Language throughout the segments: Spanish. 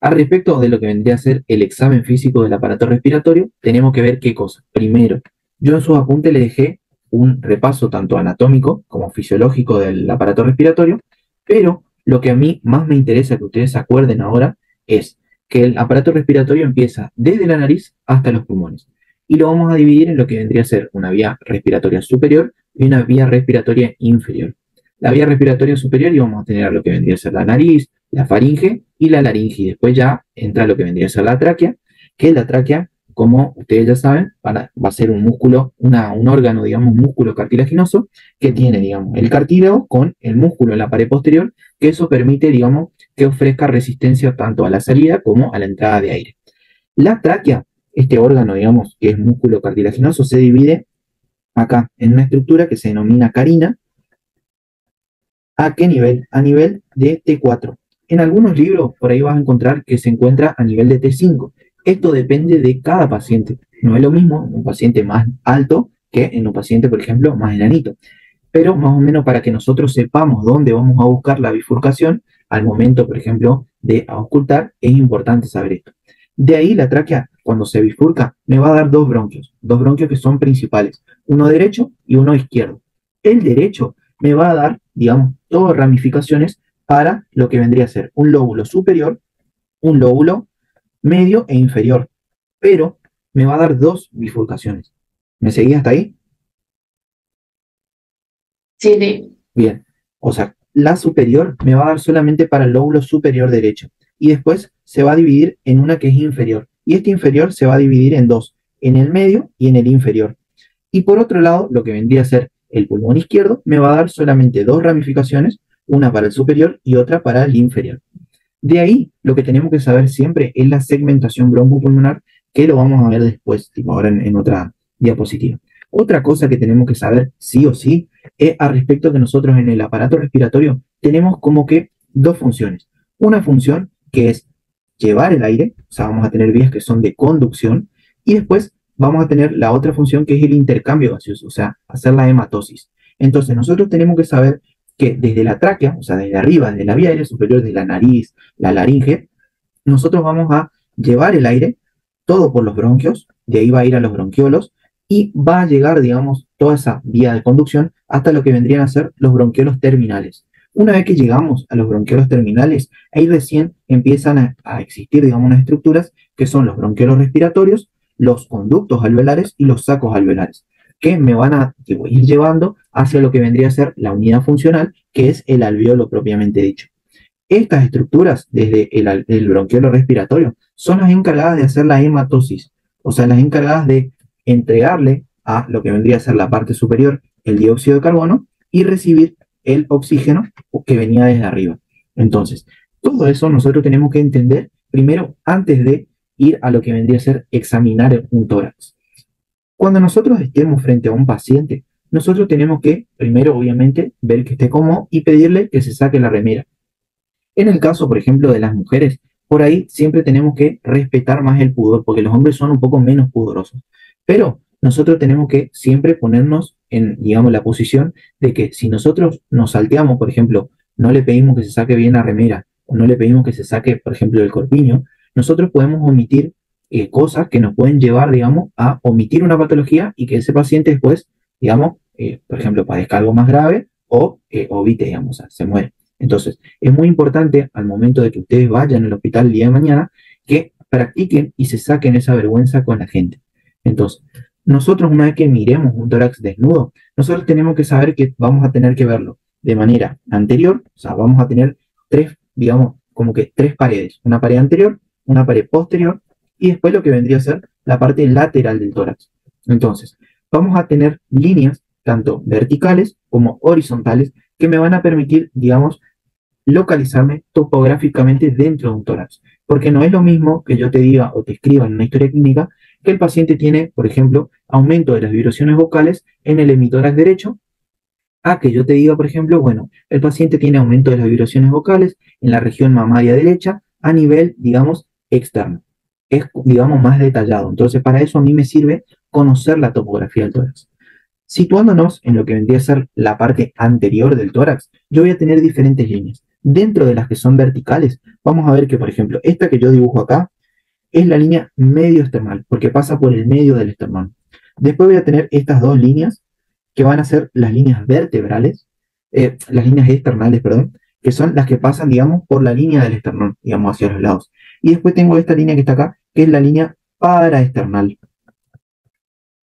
Al respecto de lo que vendría a ser el examen físico del aparato respiratorio, tenemos que ver qué cosa. Primero, yo en sus apuntes le dejé un repaso tanto anatómico como fisiológico del aparato respiratorio, pero lo que a mí más me interesa que ustedes se acuerden ahora es que el aparato respiratorio empieza desde la nariz hasta los pulmones. Y lo vamos a dividir en lo que vendría a ser una vía respiratoria superior y una vía respiratoria inferior. La vía respiratoria superior y vamos a tener lo que vendría a ser la nariz, la faringe y la laringe. Y después ya entra lo que vendría a ser la tráquea, que la tráquea, como ustedes ya saben, va a ser un músculo, un órgano, digamos, un músculo cartilaginoso que tiene, digamos, el cartílago con el músculo en la pared posterior, que eso permite, digamos, que ofrezca resistencia tanto a la salida como a la entrada de aire. La tráquea, este órgano, digamos, que es músculo cartilaginoso, se divide acá en una estructura que se denomina carina. ¿A qué nivel? A nivel de T4. En algunos libros por ahí vas a encontrar que se encuentra a nivel de T5. Esto depende de cada paciente. No es lo mismo en un paciente más alto que en un paciente, por ejemplo, más enanito. Pero más o menos para que nosotros sepamos dónde vamos a buscar la bifurcación, al momento, por ejemplo, de auscultar, es importante saber esto. De ahí la tráquea, cuando se bifurca, me va a dar dos bronquios que son principales, uno derecho y uno izquierdo. El derecho me va a dar, digamos, todas ramificaciones para lo que vendría a ser un lóbulo superior, un lóbulo medio e inferior, pero me va a dar dos bifurcaciones. ¿Me seguís hasta ahí? Sí, sí. Bien, o sea, la superior me va a dar solamente para el lóbulo superior derecho y después se va a dividir en una que es inferior y este inferior se va a dividir en dos, en el medio y en el inferior. Y por otro lado, lo que vendría a ser el pulmón izquierdo me va a dar solamente dos ramificaciones, una para el superior y otra para el inferior. De ahí, lo que tenemos que saber siempre es la segmentación broncopulmonar, que lo vamos a ver después, tipo ahora en otra diapositiva. Otra cosa que tenemos que saber sí o sí es al respecto que nosotros en el aparato respiratorio tenemos como que dos funciones. Una función que es llevar el aire, o sea, vamos a tener vías que son de conducción, y después vamos a tener la otra función que es el intercambio gaseoso, o sea, hacer la hematosis. Entonces, nosotros tenemos que saber que desde la tráquea, o sea, desde arriba, desde la vía aérea superior, de la nariz, la laringe, nosotros vamos a llevar el aire todo por los bronquios, de ahí va a ir a los bronquiolos y va a llegar, digamos, toda esa vía de conducción hasta lo que vendrían a ser los bronquiolos terminales. Una vez que llegamos a los bronquiolos terminales, ahí recién empiezan a existir, digamos, unas estructuras que son los bronquiolos respiratorios, los conductos alveolares y los sacos alveolares, que me van a ir llevando hacia lo que vendría a ser la unidad funcional, que es el alveolo propiamente dicho. Estas estructuras, desde el bronquiolo respiratorio, son las encargadas de hacer la hematosis, o sea, las encargadas de entregarle a lo que vendría a ser la parte superior el dióxido de carbono y recibir el oxígeno que venía desde arriba. Entonces, todo eso nosotros tenemos que entender primero antes de ir a lo que vendría a ser examinar un tórax. Cuando nosotros estemos frente a un paciente, nosotros tenemos que, primero, obviamente, ver que esté cómodo y pedirle que se saque la remera. En el caso, por ejemplo, de las mujeres, por ahí siempre tenemos que respetar más el pudor, porque los hombres son un poco menos pudorosos. Pero nosotros tenemos que siempre ponernos en, digamos, la posición de que si nosotros nos salteamos, por ejemplo, no le pedimos que se saque bien la remera, o no le pedimos que se saque, por ejemplo, el corpiño, nosotros podemos omitir cosas que nos pueden llevar, digamos, a omitir una patología y que ese paciente después, digamos, por ejemplo, padezca algo más grave o ovite, digamos, o sea, se muere. Entonces, es muy importante al momento de que ustedes vayan al hospital el día de mañana que practiquen y se saquen esa vergüenza con la gente. Entonces, nosotros una vez que miremos un tórax desnudo, nosotros tenemos que saber que vamos a tener que verlo de manera anterior, o sea, vamos a tener tres, digamos, como que tres paredes, una pared anterior, una pared posterior y después lo que vendría a ser la parte lateral del tórax. Entonces, vamos a tener líneas tanto verticales como horizontales que me van a permitir, digamos, localizarme topográficamente dentro de un tórax. Porque no es lo mismo que yo te diga o te escriba en una historia clínica que el paciente tiene, por ejemplo, aumento de las vibraciones vocales en el hemitórax derecho, a que yo te diga, por ejemplo, bueno, el paciente tiene aumento de las vibraciones vocales en la región mamaria derecha a nivel, digamos, externo. Es, digamos, más detallado. Entonces, para eso a mí me sirve conocer la topografía del tórax. Situándonos en lo que vendría a ser la parte anterior del tórax, yo voy a tener diferentes líneas. Dentro de las que son verticales, vamos a ver que, por ejemplo, esta que yo dibujo acá es la línea medio esternal, porque pasa por el medio del esternón. Después voy a tener estas dos líneas, que van a ser las líneas vertebrales, las líneas externales, perdón, que son las que pasan, digamos, por la línea del esternón, digamos, hacia los lados. Y después tengo esta línea que está acá, que es la línea paraesternal.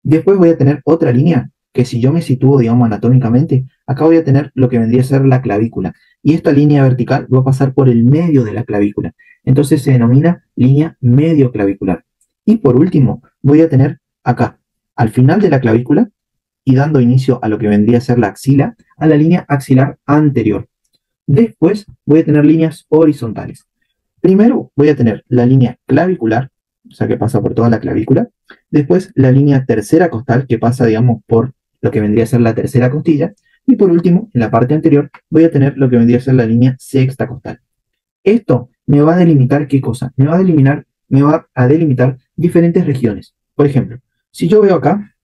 Después voy a tener otra línea, que si yo me sitúo, digamos, anatómicamente, acá voy a tener lo que vendría a ser la clavícula. Y esta línea vertical va a pasar por el medio de la clavícula. Entonces se denomina línea medio clavicular. Y por último, voy a tener acá, al final de la clavícula, y dando inicio a lo que vendría a ser la axila, a la línea axilar anterior. Después voy a tener líneas horizontales. Primero voy a tener la línea clavicular, o sea que pasa por toda la clavícula. Después la línea tercera costal, que pasa, digamos, por lo que vendría a ser la tercera costilla. Y por último, en la parte anterior, voy a tener lo que vendría a ser la línea sexta costal. Esto me va a delimitar ¿qué cosa? Me va a delimitar diferentes regiones. Por ejemplo, si yo veo acá,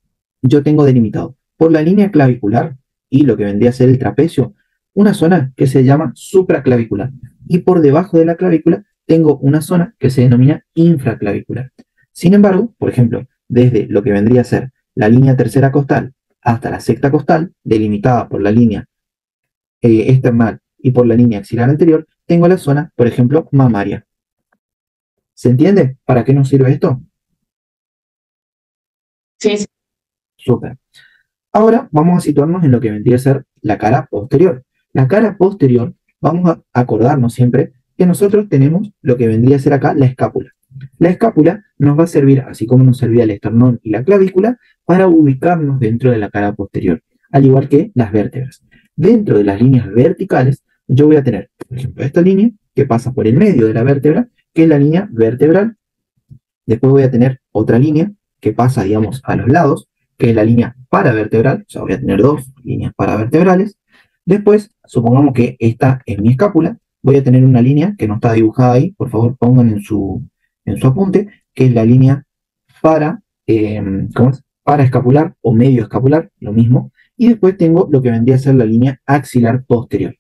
yo tengo delimitado por la línea clavicular y lo que vendría a ser el trapecio, una zona que se llama supraclavicular. Y por debajo de la clavícula tengo una zona que se denomina infraclavicular. Sin embargo, por ejemplo, desde lo que vendría a ser la línea tercera costal hasta la sexta costal, delimitada por la línea external y por la línea axilar anterior, tengo la zona, por ejemplo, mamaria. ¿Se entiende para qué nos sirve esto? Sí, Súper. Ahora vamos a situarnos en lo que vendría a ser la cara posterior. La cara posterior, vamos a acordarnos siempre que nosotros tenemos lo que vendría a ser acá la escápula. La escápula nos va a servir, así como nos servía el esternón y la clavícula, para ubicarnos dentro de la cara posterior, al igual que las vértebras. Dentro de las líneas verticales, yo voy a tener, por ejemplo, esta línea que pasa por el medio de la vértebra, que es la línea vertebral. Después voy a tener otra línea que pasa, digamos, a los lados, que es la línea paravertebral, o sea, voy a tener dos líneas paravertebrales. Después, supongamos que esta es mi escápula, voy a tener una línea que no está dibujada ahí, por favor pongan en su apunte, que es la línea ¿cómo es? Paraescapular o medio escapular, lo mismo. Y después tengo lo que vendría a ser la línea axilar posterior,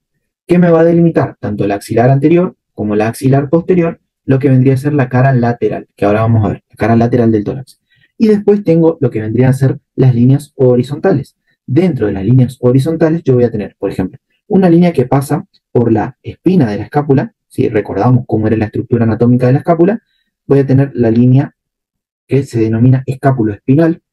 que me va a delimitar tanto la axilar anterior como la axilar posterior, lo que vendría a ser la cara lateral, que ahora vamos a ver, la cara lateral del tórax. Y después tengo lo que vendrían a ser las líneas horizontales. Dentro de las líneas horizontales yo voy a tener, por ejemplo, una línea que pasa por la espina de la escápula. Si recordamos cómo era la estructura anatómica de la escápula, voy a tener la línea que se denomina escápulo-espinal.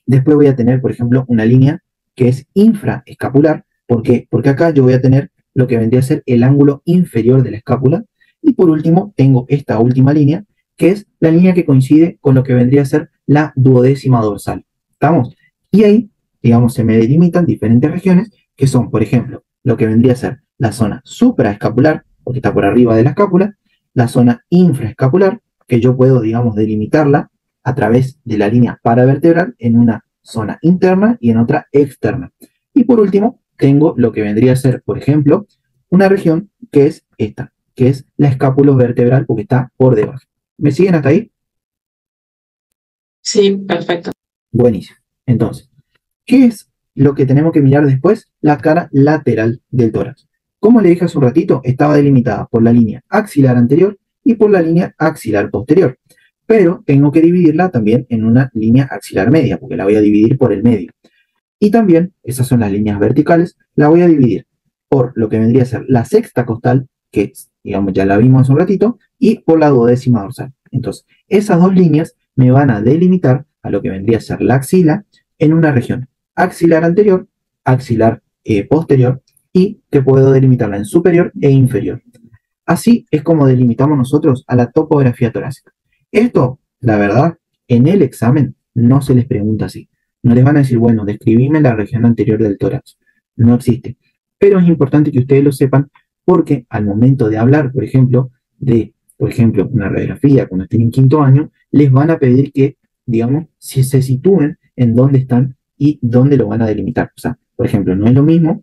Después voy a tener, por ejemplo, una línea que es infraescapular. ¿Por qué? Porque acá yo voy a tener lo que vendría a ser el ángulo inferior de la escápula. Y por último, tengo esta última línea, que es la línea que coincide con lo que vendría a ser la duodécima dorsal. ¿Estamos? Y ahí, digamos, se me delimitan diferentes regiones, que son, por ejemplo, lo que vendría a ser la zona supraescapular, porque está por arriba de la escápula, la zona infraescapular, que yo puedo, digamos, delimitarla a través de la línea paravertebral en una zona interna y en otra externa. Y por último, tengo lo que vendría a ser, por ejemplo, una región que es esta, que es la escápulo vertebral, porque está por debajo. ¿Me siguen hasta ahí? sí, perfecto. Buenísimo. Entonces, ¿qué es lo que tenemos que mirar después? La cara lateral del tórax. Como le dije hace un ratito, estaba delimitada por la línea axilar anterior y por la línea axilar posterior. Pero tengo que dividirla también en una línea axilar media, porque la voy a dividir por el medio. Y también, esas son las líneas verticales, la voy a dividir por lo que vendría a ser la sexta costal, que digamos ya la vimos hace un ratito, y por la duodécima dorsal. Entonces, esas dos líneas me van a delimitar a lo que vendría a ser la axila en una región axilar anterior, axilar posterior, y que puedo delimitarla en superior e inferior. Así es como delimitamos nosotros a la topografía torácica. Esto, la verdad, en el examen no se les pregunta así. No les van a decir, bueno, describime la región anterior del tórax. No existe. Pero es importante que ustedes lo sepan porque al momento de hablar, por ejemplo, una radiografía cuando estén en quinto año, les van a pedir que, digamos, si se sitúen en dónde están y dónde lo van a delimitar. O sea, por ejemplo, no es lo mismo,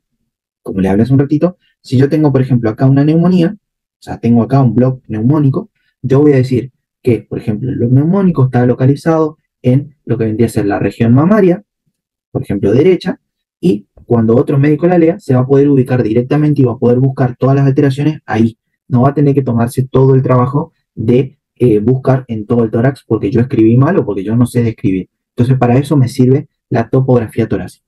como les hablé hace un ratito, si yo tengo, por ejemplo, acá una neumonía, o sea, tengo acá un bloque neumónico, yo voy a decir que, por ejemplo, el bloque neumónico está localizado en lo que vendría a ser la región mamaria, por ejemplo, derecha, y cuando otro médico la lea, se va a poder ubicar directamente y va a poder buscar todas las alteraciones ahí. No va a tener que tomarse todo el trabajo de buscar en todo el tórax porque yo escribí mal o porque yo no sé describir. Entonces, para eso me sirve la topografía torácica.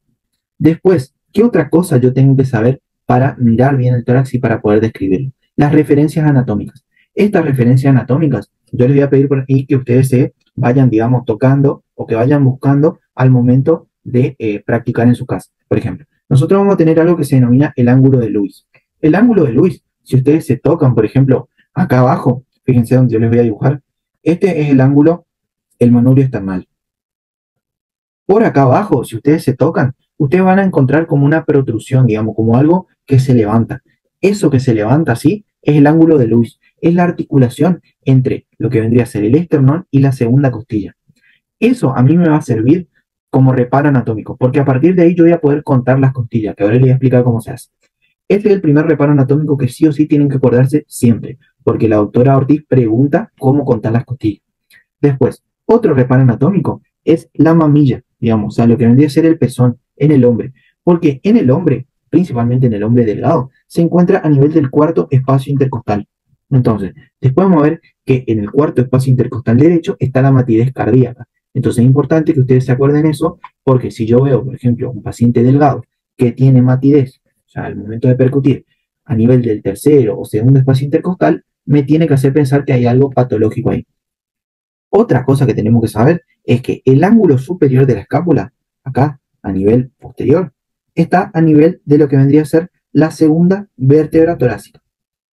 Después, ¿qué otra cosa yo tengo que saber para mirar bien el tórax y para poder describirlo? Las referencias anatómicas. Estas referencias anatómicas, yo les voy a pedir por ahí que ustedes se vayan, digamos, tocando o que vayan buscando al momento de practicar en su casa. Por ejemplo, nosotros vamos a tener algo que se denomina el ángulo de Lewis. El ángulo de Lewis, si ustedes se tocan, por ejemplo, acá abajo, fíjense donde yo les voy a dibujar, este es el ángulo, el manubrio external. Por acá abajo, si ustedes se tocan, ustedes van a encontrar como una protrusión, digamos, como algo que se levanta. Eso que se levanta así es el ángulo de Lewis. Es la articulación entre lo que vendría a ser el esternón y la segunda costilla. Eso a mí me va a servir como reparo anatómico, porque a partir de ahí yo voy a poder contar las costillas, que ahora les voy a explicar cómo se hace. Este es el primer reparo anatómico que sí o sí tienen que acordarse siempre, porque la doctora Ortiz pregunta cómo contar las costillas. Después, otro reparo anatómico es la mamilla, digamos, o sea, lo que vendría a ser el pezón en el hombre, porque en el hombre, principalmente en el hombre delgado, se encuentra a nivel del cuarto espacio intercostal. Entonces, después vamos a ver que en el cuarto espacio intercostal derecho está la matidez cardíaca. Entonces es importante que ustedes se acuerden eso, porque si yo veo, por ejemplo, un paciente delgado que tiene matidez, o sea, al momento de percutir a nivel del tercero o segundo espacio intercostal, me tiene que hacer pensar que hay algo patológico ahí. Otra cosa que tenemos que saber es que el ángulo superior de la escápula, acá a nivel posterior, está a nivel de lo que vendría a ser la segunda vértebra torácica.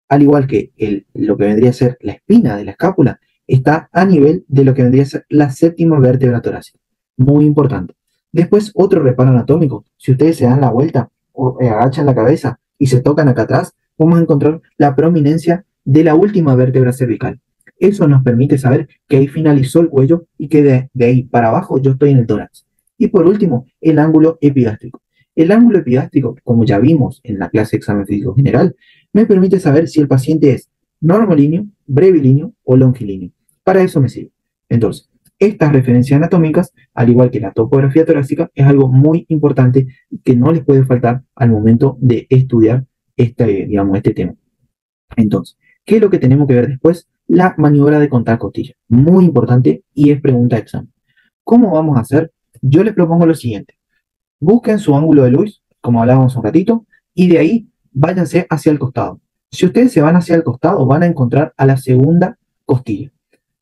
Al igual que lo que vendría a ser la espina de la escápula, está a nivel de lo que vendría a ser la séptima vértebra torácica. Muy importante. Después, otro reparo anatómico. Si ustedes se dan la vuelta o agachan la cabeza y se tocan acá atrás, vamos a encontrar la prominencia de la última vértebra cervical. Eso nos permite saber que ahí finalizó el cuello y que de ahí para abajo yo estoy en el tórax. Y por último, el ángulo epigástrico. El ángulo epigástrico, como ya vimos en la clase de examen físico general, me permite saber si el paciente es normolíneo, brevilíneo o longilíneo. Para eso me sirve. Entonces, estas referencias anatómicas, al igual que la topografía torácica, es algo muy importante que no les puede faltar al momento de estudiar este tema. Entonces, ¿qué es lo que tenemos que ver después? La maniobra de contar costillas. Muy importante y es pregunta de examen. ¿Cómo vamos a hacer? Yo les propongo lo siguiente. Busquen su ángulo de Lewis, como hablábamos un ratito, y de ahí váyanse hacia el costado. Si ustedes se van hacia el costado, van a encontrar a la segunda costilla.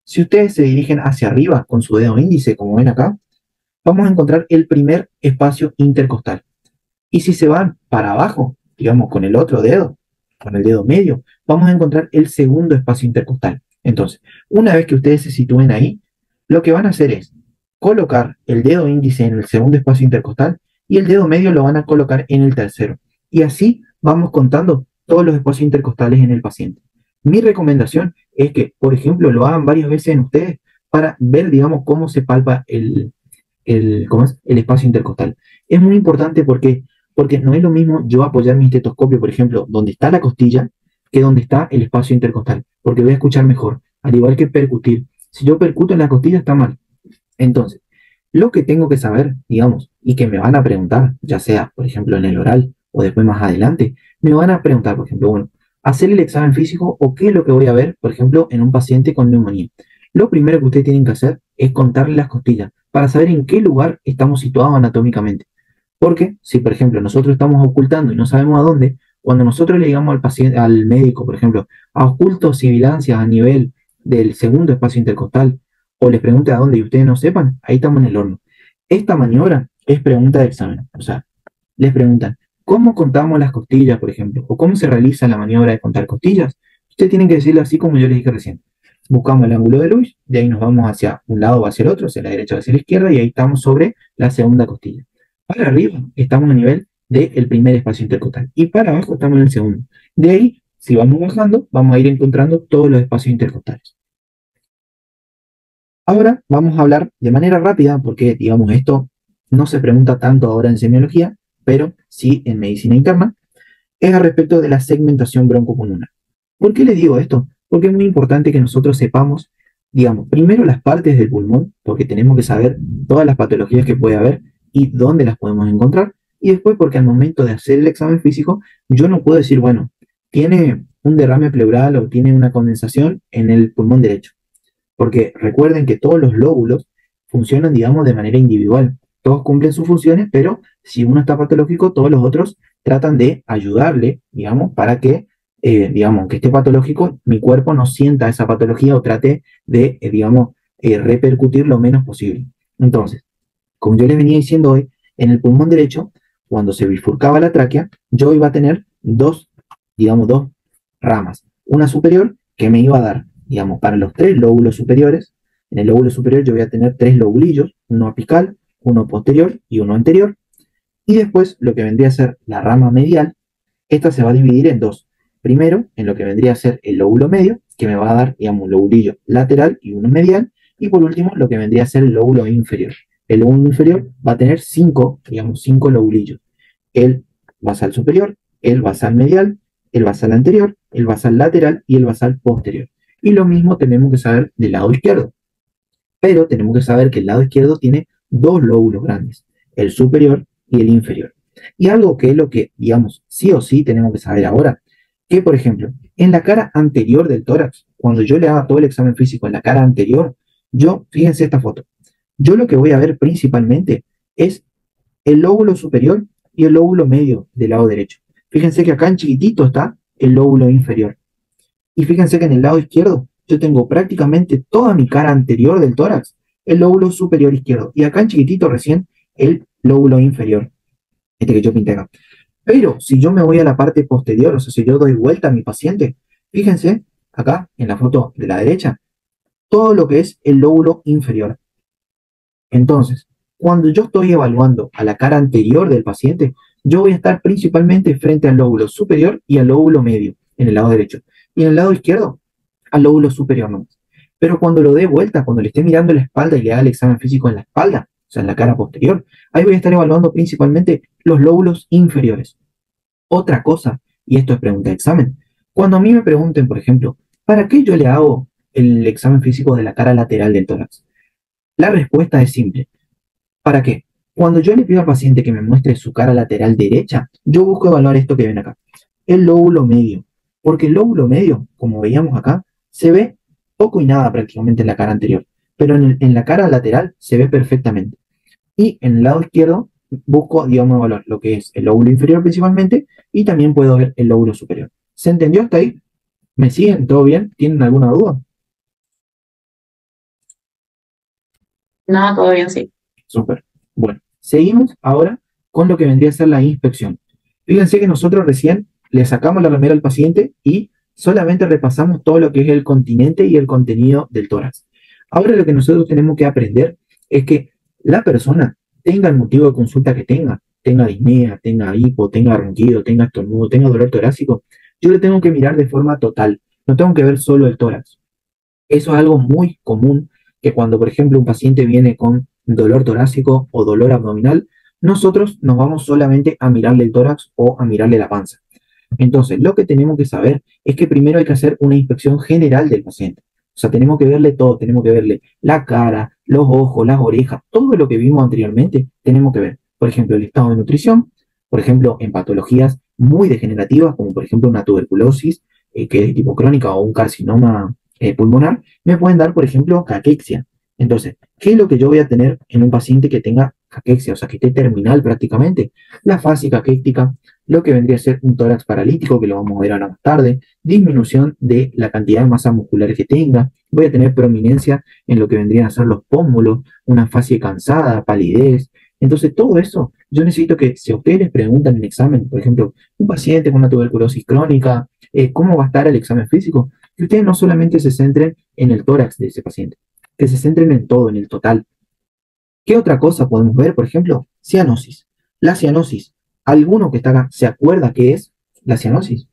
Si ustedes se dirigen hacia arriba con su dedo índice, como ven acá, vamos a encontrar el primer espacio intercostal. Y si se van para abajo, digamos con el otro dedo, con el dedo medio, vamos a encontrar el segundo espacio intercostal. Entonces, una vez que ustedes se sitúen ahí, lo que van a hacer es colocar el dedo índice en el segundo espacio intercostal y el dedo medio lo van a colocar en el tercero. Y así vamos contando todos los espacios intercostales en el paciente. Mi recomendación es que, por ejemplo, lo hagan varias veces en ustedes para ver, digamos, cómo se palpa el espacio intercostal. Es muy importante porque no es lo mismo yo apoyar mi estetoscopio, por ejemplo, donde está la costilla, que donde está el espacio intercostal, porque voy a escuchar mejor, al igual que percutir. Si yo percuto en la costilla está mal. Entonces, lo que tengo que saber, digamos, y que me van a preguntar, ya sea, por ejemplo, en el oral o después más adelante, me van a preguntar, por ejemplo, bueno, hacer el examen físico o qué es lo que voy a ver, por ejemplo, en un paciente con neumonía. Lo primero que ustedes tienen que hacer es contarle las costillas para saber en qué lugar estamos situados anatómicamente. Porque si, por ejemplo, nosotros estamos ocultando y no sabemos a dónde, cuando nosotros le digamos al paciente, al médico, por ejemplo, a ocultos sibilancias a nivel del segundo espacio intercostal, o les pregunte a dónde y ustedes no sepan, ahí estamos en el horno. Esta maniobra es pregunta de examen. O sea, les preguntan, ¿cómo contamos las costillas, por ejemplo? ¿O cómo se realiza la maniobra de contar costillas? Ustedes tienen que decirlo así como yo les dije recién. Buscamos el ángulo de Lewis, de ahí nos vamos hacia un lado o hacia el otro, hacia la derecha o hacia la izquierda, y ahí estamos sobre la segunda costilla. Para arriba estamos a nivel del primer espacio intercostal y para abajo estamos en el segundo. De ahí, si vamos bajando, vamos a ir encontrando todos los espacios intercostales. Ahora vamos a hablar de manera rápida, porque digamos esto no se pregunta tanto ahora en semiología, pero sí en medicina interna, es al respecto de la segmentación broncopulmonar. ¿Por qué les digo esto? Porque es muy importante que nosotros sepamos, digamos, primero las partes del pulmón, porque tenemos que saber todas las patologías que puede haber y dónde las podemos encontrar, Y después porque al momento de hacer el examen físico, yo no puedo decir, bueno, tiene un derrame pleural o tiene una condensación en el pulmón derecho. Porque recuerden que todos los lóbulos funcionan, digamos, de manera individual. Todos cumplen sus funciones, pero si uno está patológico, todos los otros tratan de ayudarle, digamos, para que, digamos, aunque esté patológico, mi cuerpo no sienta esa patología o trate de, digamos, repercutir lo menos posible. Entonces, como yo les venía diciendo hoy, en el pulmón derecho, cuando se bifurcaba la tráquea, yo iba a tener dos, digamos, dos ramas. Una superior que me iba a dar, digamos, para los tres lóbulos superiores. En el lóbulo superior yo voy a tener tres lobulillos, uno apical, uno posterior y uno anterior. Y después lo que vendría a ser la rama medial, esta se va a dividir en dos. Primero, en lo que vendría a ser el lóbulo medio, que me va a dar, digamos, un lobulillo lateral y uno medial. Y por último, lo que vendría a ser el lóbulo inferior. El lóbulo inferior va a tener cinco, digamos, cinco lobulillos. El basal superior, el basal medial, el basal anterior, el basal lateral y el basal posterior. Y lo mismo tenemos que saber del lado izquierdo. Pero tenemos que saber que el lado izquierdo tiene dos lóbulos grandes, el superior y el inferior. Y algo que es lo que, digamos, sí o sí tenemos que saber ahora, que por ejemplo, en la cara anterior del tórax, cuando yo le haga todo el examen físico en la cara anterior, yo, fíjense esta foto, yo lo que voy a ver principalmente es el lóbulo superior y el lóbulo medio del lado derecho. Fíjense que acá en chiquitito está el lóbulo inferior. Y fíjense que en el lado izquierdo yo tengo prácticamente toda mi cara anterior del tórax, el lóbulo superior izquierdo. Y acá en chiquitito recién el lóbulo inferior, este que yo pinté acá. Pero si yo me voy a la parte posterior, o sea, si yo doy vuelta a mi paciente, fíjense acá en la foto de la derecha, todo lo que es el lóbulo inferior. Entonces, cuando yo estoy evaluando a la cara anterior del paciente, yo voy a estar principalmente frente al lóbulo superior y al lóbulo medio, en el lado derecho. Y en el lado izquierdo, al lóbulo superior nomás. Pero cuando lo dé vuelta, cuando le esté mirando la espalda y le haga el examen físico en la espalda, o sea, en la cara posterior, ahí voy a estar evaluando principalmente los lóbulos inferiores. Otra cosa, y esto es pregunta de examen, cuando a mí me pregunten, por ejemplo, ¿para qué yo le hago el examen físico de la cara lateral del tórax? La respuesta es simple. ¿Para qué? Cuando yo le pido al paciente que me muestre su cara lateral derecha, yo busco evaluar esto que ven acá, el lóbulo medio. Porque el lóbulo medio, como veíamos acá, se ve poco y nada prácticamente en la cara anterior, pero en la cara lateral se ve perfectamente. Y en el lado izquierdo busco, digamos, evaluar lo que es el lóbulo inferior principalmente y también puedo ver el lóbulo superior. ¿Se entendió hasta ahí? ¿Me siguen? ¿Todo bien? ¿Tienen alguna duda? No, todo bien, sí. Súper. Bueno, seguimos ahora con lo que vendría a ser la inspección. Fíjense que nosotros recién le sacamos la remera al paciente y solamente repasamos todo lo que es el continente y el contenido del tórax. Ahora lo que nosotros tenemos que aprender es que la persona tenga el motivo de consulta que tenga disnea, tenga hipo, tenga ronquido, tenga estornudo, tenga dolor torácico, yo le tengo que mirar de forma total, no tengo que ver solo el tórax. Eso es algo muy común que cuando, por ejemplo, un paciente viene con dolor torácico o dolor abdominal, nosotros nos vamos solamente a mirarle el tórax o a mirarle la panza. Entonces, lo que tenemos que saber es que primero hay que hacer una inspección general del paciente. O sea, tenemos que verle todo, tenemos que verle la cara, los ojos, las orejas, todo lo que vimos anteriormente, tenemos que ver. Por ejemplo, el estado de nutrición, por ejemplo, en patologías muy degenerativas, como por ejemplo una tuberculosis, que es de tipo crónica o un carcinoma pulmonar, me pueden dar, por ejemplo, caquexia. Entonces, ¿qué es lo que yo voy a tener en un paciente que tenga caquexia? O sea, que esté terminal prácticamente. La fase caquéctica, lo que vendría a ser un tórax paralítico, que lo vamos a ver ahora más tarde, disminución de la cantidad de masa muscular que tenga, voy a tener prominencia en lo que vendrían a ser los pómulos, una fase cansada, palidez. Entonces, todo eso, yo necesito que si a ustedes les preguntan en examen, por ejemplo, un paciente con una tuberculosis crónica, ¿cómo va a estar el examen físico? Que ustedes no solamente se centren en el tórax de ese paciente, que se centren en todo, en el total. ¿Qué otra cosa podemos ver? Por ejemplo, cianosis. La cianosis. ¿Alguno que está acá se acuerda qué es la cianosis?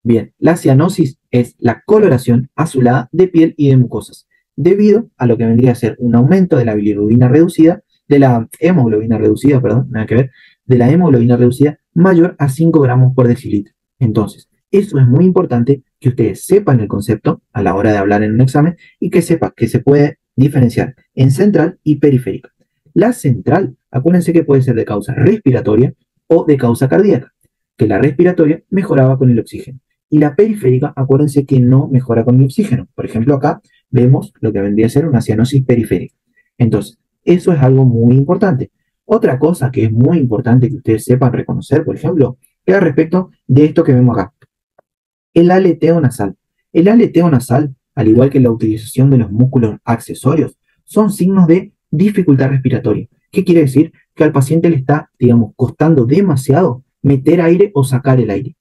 Bien, la cianosis es la coloración azulada de piel y de mucosas, debido a lo que vendría a ser un aumento de la bilirrubina reducida, de la hemoglobina reducida, perdón, nada que ver, de la hemoglobina reducida mayor a 5 gramos por decilitro. Entonces, eso es muy importante que ustedes sepan el concepto a la hora de hablar en un examen y que sepan que se puede diferenciar en central y periférica. La central, acuérdense que puede ser de causa respiratoria o de causa cardíaca, que la respiratoria mejoraba con el oxígeno. Y la periférica, acuérdense que no mejora con el oxígeno. Por ejemplo, acá vemos lo que vendría a ser una cianosis periférica. Entonces, eso es algo muy importante. Otra cosa que es muy importante que ustedes sepan reconocer, por ejemplo, es respecto de esto que vemos acá. El aleteo nasal. El aleteo nasal, al igual que la utilización de los músculos accesorios, son signos de dificultad respiratoria. ¿Qué quiere decir? Que al paciente le está, digamos, costando demasiado meter aire o sacar el aire.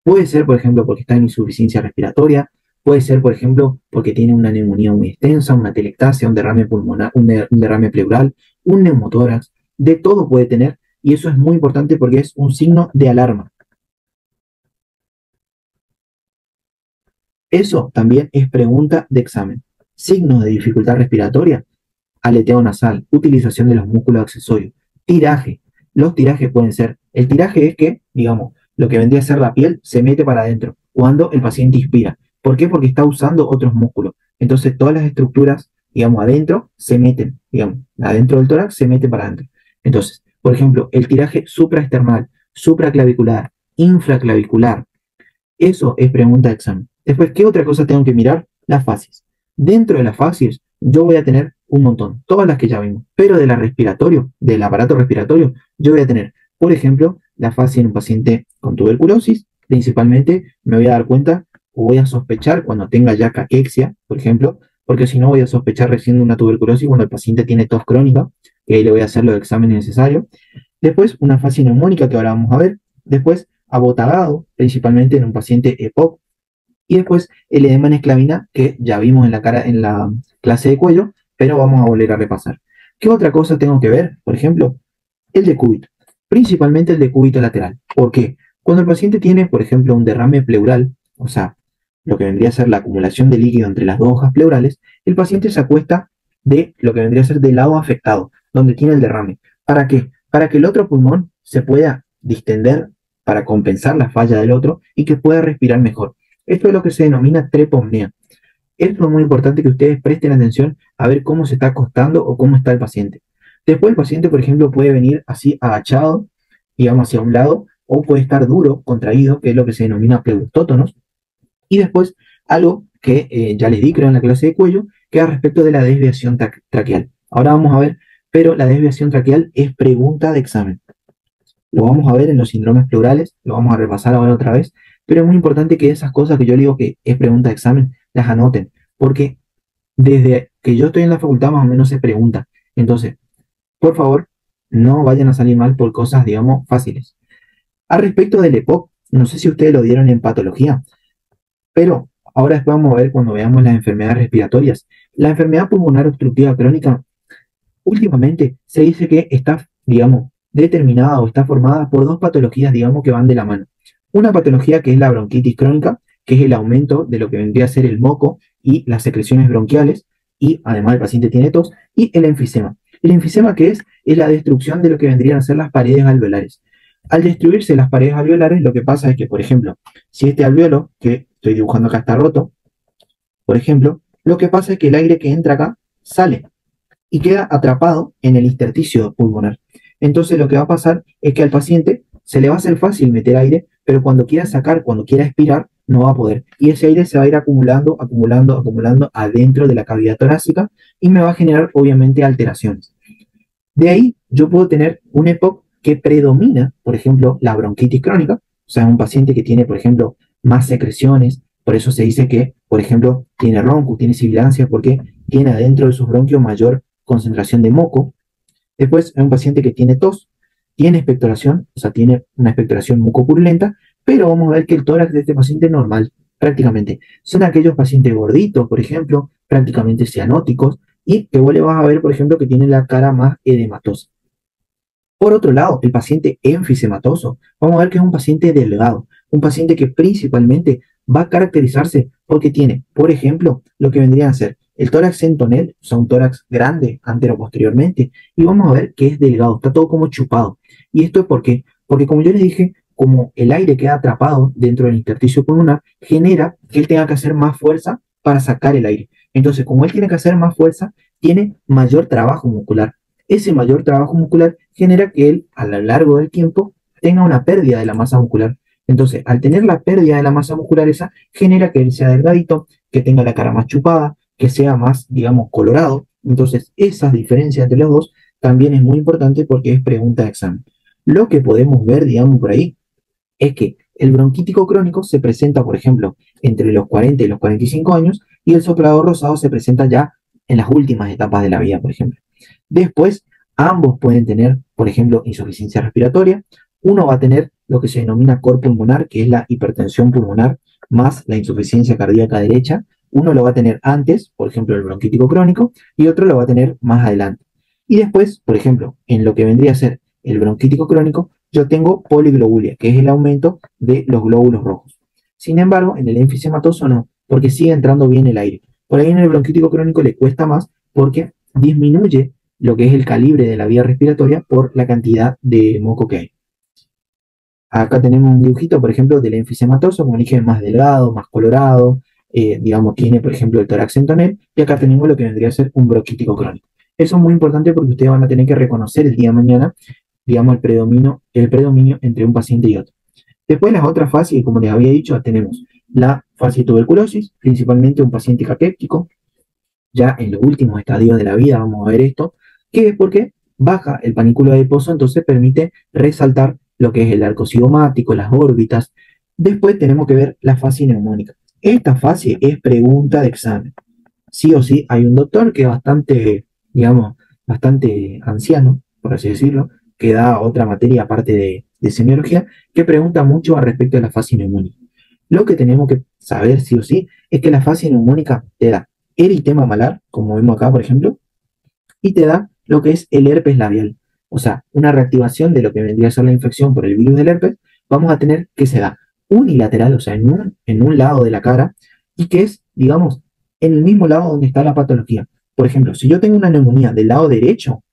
Puede ser, por ejemplo, porque está en insuficiencia respiratoria, puede ser, por ejemplo, porque tiene una neumonía muy extensa, una telectasia, un derrame pulmonar, un derrame pleural, un neumotórax, de todo puede tener, y eso es muy importante porque es un signo de alarma. Eso también es pregunta de examen. Signos de dificultad respiratoria, aleteo nasal, utilización de los músculos accesorios, tiraje. Los tirajes pueden ser, el tiraje es que, digamos, lo que vendría a ser la piel se mete para adentro cuando el paciente inspira. ¿Por qué? Porque está usando otros músculos. Entonces todas las estructuras, digamos, adentro se meten, digamos, adentro del tórax se mete para adentro. Entonces, por ejemplo, el tiraje supraesternal, supraclavicular, infraclavicular, eso es pregunta de examen. Después, ¿qué otra cosa tengo que mirar? Las fases. Dentro de las fases, yo voy a tener un montón, todas las que ya vimos, pero de la respiratorio, del aparato respiratorio, yo voy a tener, por ejemplo, la fase en un paciente con tuberculosis. Principalmente me voy a dar cuenta o voy a sospechar cuando tenga ya caquexia, por ejemplo, porque si no voy a sospechar recién de una tuberculosis cuando el paciente tiene tos crónica, y ahí le voy a hacer los exámenes necesarios. Después, una fase neumónica que ahora vamos a ver. Después, abotagado, principalmente en un paciente EPOC. Y después, el edema en esclavina, que ya vimos en la clase de cuello, pero vamos a volver a repasar. ¿Qué otra cosa tengo que ver? Por ejemplo, el decúbito. Principalmente el decúbito lateral. ¿Por qué? Cuando el paciente tiene, por ejemplo, un derrame pleural, o sea, lo que vendría a ser la acumulación de líquido entre las dos hojas pleurales, el paciente se acuesta de lo que vendría a ser del lado afectado, donde tiene el derrame. ¿Para qué? Para que el otro pulmón se pueda distender para compensar la falla del otro y que pueda respirar mejor. Esto es lo que se denomina trepopnea. Esto es muy importante que ustedes presten atención a ver cómo se está acostando o cómo está el paciente. Después el paciente, por ejemplo, puede venir así agachado, digamos hacia un lado, o puede estar duro, contraído, que es lo que se denomina pleurostótonos. Y después algo que ya les di creo en la clase de cuello, que es respecto de la desviación traqueal. Ahora vamos a ver, pero la desviación traqueal es pregunta de examen. Lo vamos a ver en los síndromes pleurales, lo vamos a repasar ahora otra vez, pero es muy importante que esas cosas que yo digo que es pregunta de examen, las anoten, porque desde que yo estoy en la facultad más o menos se pregunta. Entonces, por favor, no vayan a salir mal por cosas, digamos, fáciles. Al respecto del EPOC, no sé si ustedes lo dieron en patología, pero ahora después vamos a ver cuando veamos las enfermedades respiratorias. La enfermedad pulmonar obstructiva crónica, últimamente se dice que está, digamos, determinada o está formada por dos patologías, digamos, que van de la mano. Una patología que es la bronquitis crónica, que es el aumento de lo que vendría a ser el moco y las secreciones bronquiales, y además el paciente tiene tos, y el enfisema. El enfisema, ¿qué es? Es la destrucción de lo que vendrían a ser las paredes alveolares. Al destruirse las paredes alveolares, lo que pasa es que, por ejemplo, si este alveolo, que estoy dibujando acá, está roto, por ejemplo, lo que pasa es que el aire que entra acá sale y queda atrapado en el intersticio pulmonar. Entonces lo que va a pasar es que al paciente se le va a hacer fácil meter aire, pero cuando quiera sacar, cuando quiera expirar, no va a poder. Y ese aire se va a ir acumulando, acumulando, acumulando adentro de la cavidad torácica y me va a generar obviamente alteraciones. De ahí yo puedo tener un EPOC que predomina, por ejemplo, la bronquitis crónica, o sea, un paciente que tiene, por ejemplo, más secreciones, por eso se dice que, por ejemplo, tiene ronco, tiene sibilancia, porque tiene adentro de sus bronquios mayor concentración de moco. Después hay un paciente que tiene tos, tiene expectoración, o sea, tiene una expectoración mucopurulenta, pero vamos a ver que el tórax de este paciente es normal, prácticamente. Son aquellos pacientes gorditos, por ejemplo, prácticamente cianóticos, y que vos le vas a ver, por ejemplo, que tiene la cara más edematosa. Por otro lado, el paciente enfisematoso, vamos a ver que es un paciente delgado, un paciente que principalmente va a caracterizarse porque tiene, por ejemplo, lo que vendría a ser el tórax centonel, o sea, un tórax grande antero-posteriormente, y vamos a ver que es delgado, está todo como chupado. ¿Y esto es por qué? Porque como yo les dije, como el aire queda atrapado dentro del intersticio pulmonar, genera que él tenga que hacer más fuerza para sacar el aire. Entonces, como él tiene que hacer más fuerza, tiene mayor trabajo muscular. Ese mayor trabajo muscular genera que él, a lo largo del tiempo, tenga una pérdida de la masa muscular. Entonces, al tener la pérdida de la masa muscular esa, genera que él sea delgadito, que tenga la cara más chupada, que sea más, digamos, colorado. Entonces, esa diferencia entre los dos también es muy importante porque es pregunta de examen. Lo que podemos ver, digamos, por ahí, es que el bronquítico crónico se presenta, por ejemplo, entre los 40 y los 45 años, y el soplador rosado se presenta ya en las últimas etapas de la vida, por ejemplo. Después, ambos pueden tener, por ejemplo, insuficiencia respiratoria. Uno va a tener lo que se denomina cor pulmonar, que es la hipertensión pulmonar más la insuficiencia cardíaca derecha. Uno lo va a tener antes, por ejemplo, el bronquítico crónico, y otro lo va a tener más adelante. Y después, por ejemplo, en lo que vendría a ser el bronquítico crónico, yo tengo poliglobulia, que es el aumento de los glóbulos rojos. Sin embargo, en el enfisematoso no, porque sigue entrando bien el aire. Por ahí en el bronquítico crónico le cuesta más porque disminuye lo que es el calibre de la vía respiratoria por la cantidad de moco que hay. Acá tenemos un dibujito, por ejemplo, del enfisematoso, como dije, más delgado, más colorado, digamos, tiene, por ejemplo, el tórax en tonel, y acá tenemos lo que vendría a ser un bronquítico crónico. Eso es muy importante porque ustedes van a tener que reconocer el día de mañana, digamos, el predominio entre un paciente y otro. Después las otras fases, como les había dicho, tenemos la fase de tuberculosis, principalmente un paciente caquéptico, ya en los últimos estadios de la vida vamos a ver esto, que es porque baja el panículo adiposo, entonces permite resaltar lo que es el arco cigomático, las órbitas. Después tenemos que ver la fase neumónica. Esta fase es pregunta de examen. Sí o sí, hay un doctor que es bastante, digamos, bastante anciano, por así decirlo, que da otra materia aparte de semiología, que pregunta mucho al respecto de la fase neumónica. Lo que tenemos que saber sí o sí es que la fase neumónica te da eritema malar, como vemos acá, por ejemplo, y te da lo que es el herpes labial. O sea, una reactivación de lo que vendría a ser la infección por el virus del herpes, vamos a tener que se da unilateral, o sea, en un lado de la cara, y que es, digamos, en el mismo lado donde está la patología. Por ejemplo, si yo tengo una neumonía del lado derecho,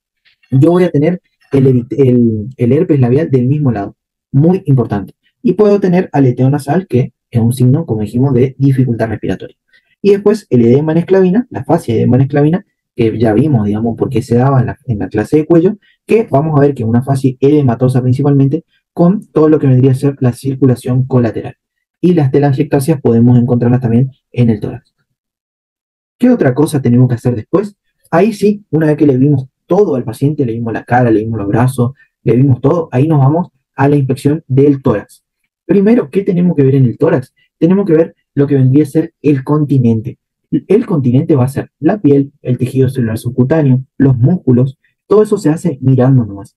yo voy a tener el herpes labial del mismo lado. Muy importante. Y puedo tener aleteo nasal, que es un signo, como dijimos, de dificultad respiratoria. Y después el edema en esclavina, la fase de edema en esclavina, que ya vimos, digamos, por qué se daba en la clase de cuello, que vamos a ver que es una fase edematosa principalmente, con todo lo que vendría a ser la circulación colateral. Y las telangiectasias podemos encontrarlas también en el tórax. ¿Qué otra cosa tenemos que hacer después? Ahí sí, una vez que le vimos todo al paciente, le vimos la cara, le vimos los brazos, le vimos todo, ahí nos vamos a la inspección del tórax. Primero, ¿qué tenemos que ver en el tórax? Tenemos que ver lo que vendría a ser el continente. El continente va a ser la piel, el tejido celular subcutáneo, los músculos, todo eso se hace mirando nomás.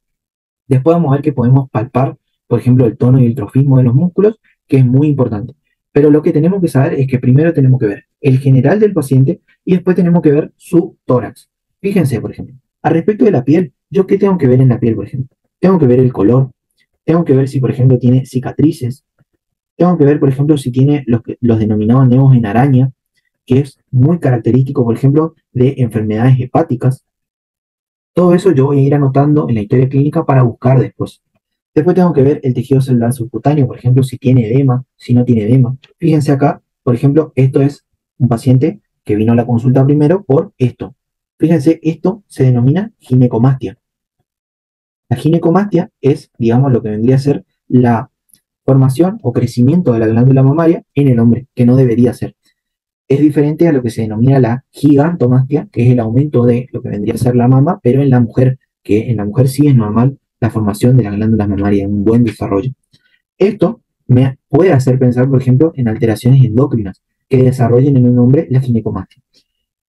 Después vamos a ver que podemos palpar, por ejemplo, el tono y el trofismo de los músculos, que es muy importante. Pero lo que tenemos que saber es que primero tenemos que ver el general del paciente y después tenemos que ver su tórax. Fíjense, por ejemplo, al respecto de la piel, ¿yo qué tengo que ver en la piel, por ejemplo? Tengo que ver el color, tengo que ver si, por ejemplo, tiene cicatrices, tengo que ver, por ejemplo, si tiene los denominados nevos en araña, que es muy característico, por ejemplo, de enfermedades hepáticas. Todo eso yo voy a ir anotando en la historia clínica para buscar después. Después tengo que ver el tejido celular subcutáneo, por ejemplo, si tiene edema, si no tiene edema. Fíjense acá, por ejemplo, esto es un paciente que vino a la consulta primero por esto. Fíjense, esto se denomina ginecomastia. La ginecomastia es, digamos, lo que vendría a ser la formación o crecimiento de la glándula mamaria en el hombre, que no debería ser. Es diferente a lo que se denomina la gigantomastia, que es el aumento de lo que vendría a ser la mama, pero en la mujer, que en la mujer sí es normal la formación de las glándulas mamarias, un buen desarrollo. Esto me puede hacer pensar, por ejemplo, en alteraciones endócrinas que desarrollen en un hombre la ginecomastia.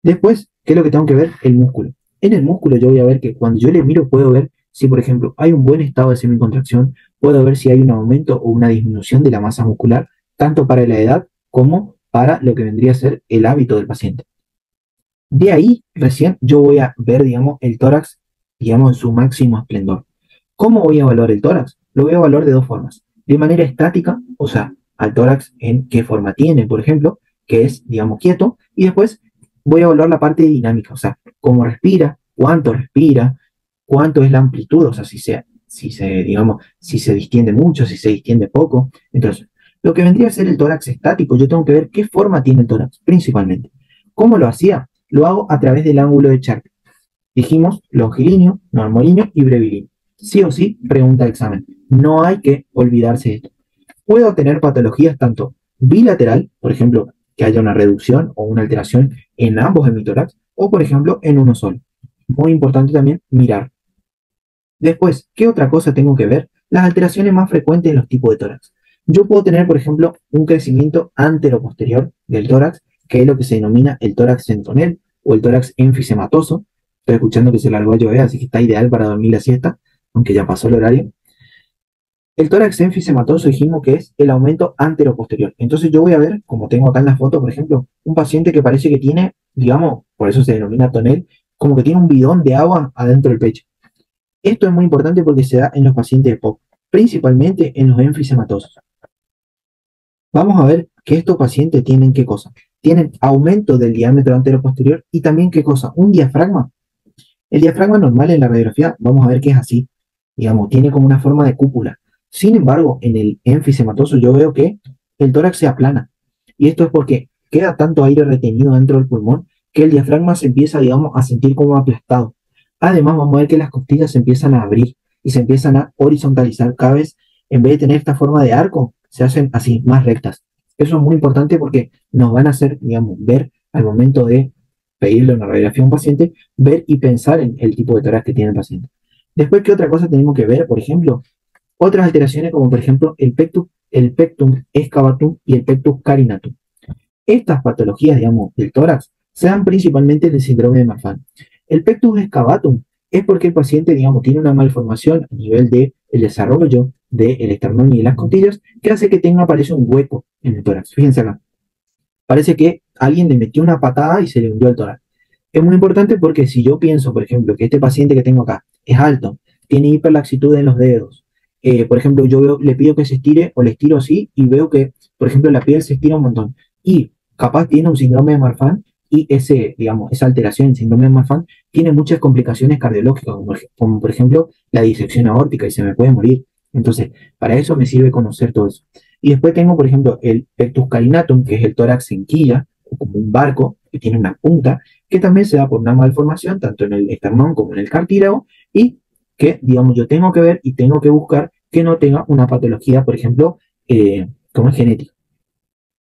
Después, ¿qué es lo que tengo que ver? El músculo. En el músculo yo voy a ver que cuando yo le miro puedo ver si, por ejemplo, hay un buen estado de semicontracción, puedo ver si hay un aumento o una disminución de la masa muscular, tanto para la edad como para lo que vendría a ser el hábito del paciente. De ahí, recién, yo voy a ver, digamos, el tórax, digamos, en su máximo esplendor. ¿Cómo voy a evaluar el tórax? Lo voy a evaluar de dos formas. De manera estática, o sea, al tórax en qué forma tiene, por ejemplo, que es, digamos, quieto, y después voy a evaluar la parte dinámica, o sea, cómo respira, cuánto es la amplitud, o sea, digamos, si se distiende mucho, si se distiende poco. Entonces, lo que vendría a ser el tórax estático, yo tengo que ver qué forma tiene el tórax, principalmente. ¿Cómo lo hacía? Lo hago a través del ángulo de Charpy. Dijimos longilíneo, normolíneo y brevilíneo. Sí o sí, pregunta el examen. No hay que olvidarse de esto. Puedo tener patologías tanto bilateral, por ejemplo, que haya una reducción o una alteración en ambos hemitórax, o por ejemplo, en uno solo. Muy importante también mirar. Después, ¿qué otra cosa tengo que ver? Las alteraciones más frecuentes en los tipos de tórax. Yo puedo tener, por ejemplo, un crecimiento antero-posterior del tórax, que es lo que se denomina el tórax centronel o el tórax enfisematoso. Estoy escuchando que se largó a llover, así que está ideal para dormir la siesta, aunque ya pasó el horario. El tórax enfisematoso dijimos que es el aumento antero-posterior. Entonces yo voy a ver, como tengo acá en la foto, por ejemplo, un paciente que parece que tiene, digamos, por eso se denomina tonel, como que tiene un bidón de agua adentro del pecho. Esto es muy importante porque se da en los pacientes de POC, principalmente en los enfisematosos. Vamos a ver que estos pacientes tienen qué cosa. Tienen aumento del diámetro antero-posterior y también qué cosa, un diafragma. El diafragma normal en la radiografía, vamos a ver que es así, digamos, tiene como una forma de cúpula. Sin embargo, en el enfisematoso yo veo que el tórax se aplana. Y esto es porque queda tanto aire retenido dentro del pulmón que el diafragma se empieza, digamos, a sentir como aplastado. Además, vamos a ver que las costillas se empiezan a abrir y se empiezan a horizontalizar cada vez. En vez de tener esta forma de arco, se hacen así, más rectas. Eso es muy importante porque nos van a hacer, digamos, ver al momento de pedirle una radiografía a un paciente, ver y pensar en el tipo de tórax que tiene el paciente. Después, ¿qué otra cosa tenemos que ver? Por ejemplo, otras alteraciones como por ejemplo el pectum excavatum y el pectus carinatum. Estas patologías, digamos, del tórax se dan principalmente en el síndrome de Marfan. El pectus excavatum es porque el paciente, digamos, tiene una malformación a nivel del desarrollo del esternón y de las costillas que hace que parece un hueco en el tórax. Fíjense acá. Parece que alguien le metió una patada y se le hundió el tórax. Es muy importante porque si yo pienso, por ejemplo, que este paciente que tengo acá es alto, tiene hiperlaxitud en los dedos, por ejemplo, le pido que se estire o le estiro así y veo que, por ejemplo, la piel se estira un montón y capaz tiene un síndrome de Marfan y digamos, esa alteración en síndrome de Marfan tiene muchas complicaciones cardiológicas, como por ejemplo la disección aórtica y se me puede morir. Entonces, para eso me sirve conocer todo eso. Y después tengo, por ejemplo, el pectus carinatum, que es el tórax en quilla, o como un barco que tiene una punta, que también se da por una malformación, tanto en el esternón como en el cartílago, y que, digamos, yo tengo que ver y tengo que buscar que no tenga una patología, por ejemplo, como es genética.